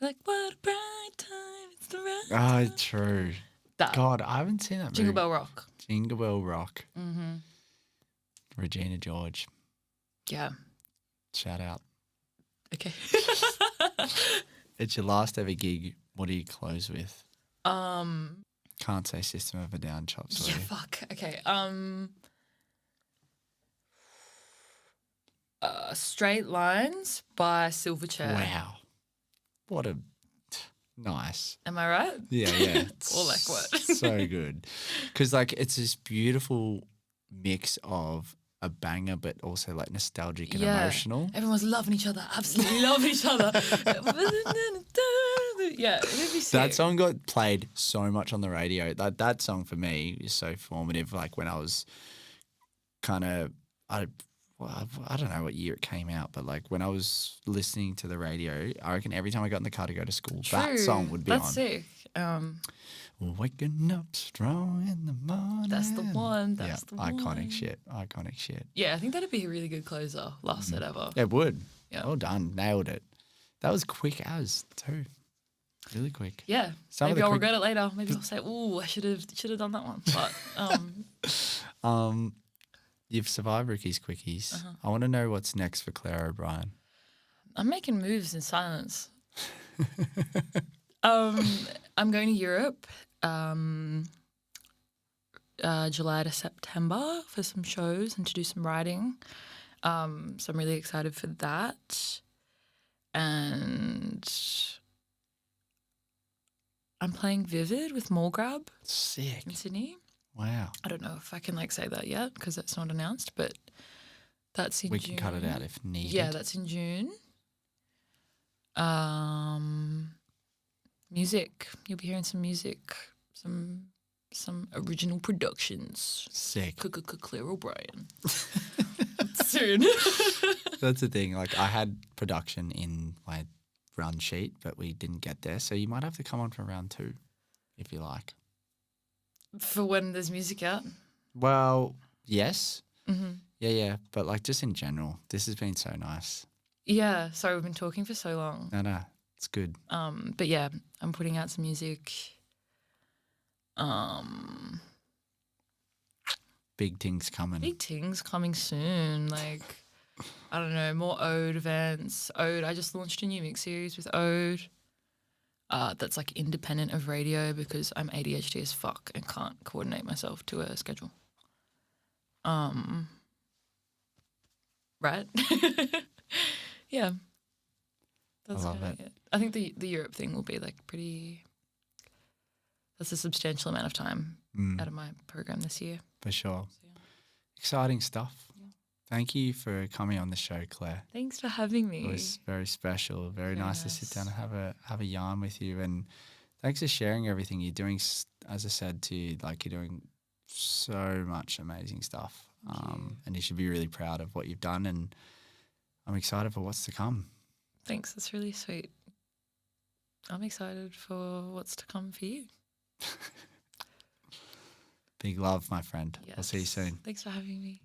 [SPEAKER 2] like what a bright time, it's the right time.
[SPEAKER 3] Oh, true.
[SPEAKER 2] That.
[SPEAKER 3] God, I haven't seen that movie.
[SPEAKER 2] Jingle Bell Rock.
[SPEAKER 3] Jingle Bell Rock.
[SPEAKER 2] Mm-hmm.
[SPEAKER 3] Regina George.
[SPEAKER 2] Yeah.
[SPEAKER 3] Shout out.
[SPEAKER 2] Okay.
[SPEAKER 3] It's your last ever gig. What do you close with? Can't say System of a Down chop suey.
[SPEAKER 2] Yeah, fuck. Okay. Straight Lines by Silverchair.
[SPEAKER 3] Wow. What a nice.
[SPEAKER 2] Am I right?
[SPEAKER 3] Yeah.
[SPEAKER 2] Or like what?
[SPEAKER 3] So good. Because like it's this beautiful mix of a banger but also like nostalgic and emotional.
[SPEAKER 2] Everyone's loving each other. Absolutely loving each other. Yeah, it'd be sick.
[SPEAKER 3] That song got played so much on the radio. That song for me is so formative. Like when I was kind of, I don't know what year it came out, but like when I was listening to the radio, I reckon every time I got in the car to go to school, that song would be on.
[SPEAKER 2] That's sick.
[SPEAKER 3] Waking up strong in the morning.
[SPEAKER 2] That's the one. That's the one.
[SPEAKER 3] Iconic shit.
[SPEAKER 2] Yeah, I think that'd be a really good closer. Last set ever.
[SPEAKER 3] It would.
[SPEAKER 2] Yeah.
[SPEAKER 3] Well done. Nailed it. That was quick as too. Really quick.
[SPEAKER 2] Yeah. Maybe I'll regret it later. Maybe I'll say, "Ooh, I should have done that one." But
[SPEAKER 3] you've survived Ricky's Quickies.
[SPEAKER 2] Uh-huh.
[SPEAKER 3] I want to know what's next for Claire O'Brien.
[SPEAKER 2] I'm making moves in silence. I'm going to Europe July to September for some shows and to do some writing. So I'm really excited for that. And I'm playing Vivid with Grab
[SPEAKER 3] Sick.
[SPEAKER 2] in Sydney.
[SPEAKER 3] Wow.
[SPEAKER 2] I don't know if I can say that yet because it's not announced, but that's in
[SPEAKER 3] We
[SPEAKER 2] June.
[SPEAKER 3] can cut it out if needed.
[SPEAKER 2] Yeah, that's in June. Music. You'll be hearing some music, some original productions.
[SPEAKER 3] Sick.
[SPEAKER 2] Claire O'Brien. Soon.
[SPEAKER 3] That's the thing. Like, I had production in my run sheet, but we didn't get there. So you might have to come on for round 2 if you like.
[SPEAKER 2] For when there's music out?
[SPEAKER 3] Well, yes.
[SPEAKER 2] Mm-hmm.
[SPEAKER 3] Yeah. But like just in general, this has been so nice.
[SPEAKER 2] Yeah. Sorry, we've been talking for so long.
[SPEAKER 3] No, it's good.
[SPEAKER 2] But yeah, I'm putting out some music.
[SPEAKER 3] Big things coming.
[SPEAKER 2] Big things coming soon. Like, I don't know, more Ode events. Ode, I just launched a new mix series with Ode. That's like independent of radio because I'm ADHD as fuck and can't coordinate myself to a schedule. Right? Yeah. That's
[SPEAKER 3] I love
[SPEAKER 2] kinda
[SPEAKER 3] it.
[SPEAKER 2] I think the Europe thing will be like pretty. That's a substantial amount of time out of my program this year.
[SPEAKER 3] For sure.
[SPEAKER 2] So, yeah.
[SPEAKER 3] Exciting stuff. Yeah. Thank you for coming on the show, Claire.
[SPEAKER 2] Thanks for having me.
[SPEAKER 3] It was very special. Very nice to sit down and have a yarn with you. And thanks for sharing everything you're doing. As I said to you, like you're doing so much amazing stuff. And you should be really proud of what you've done. And I'm excited for what's to come.
[SPEAKER 2] Thanks. That's really sweet. I'm excited for what's to come for you.
[SPEAKER 3] Big love, my friend.
[SPEAKER 2] Yes.
[SPEAKER 3] I'll see you soon.
[SPEAKER 2] Thanks for having me.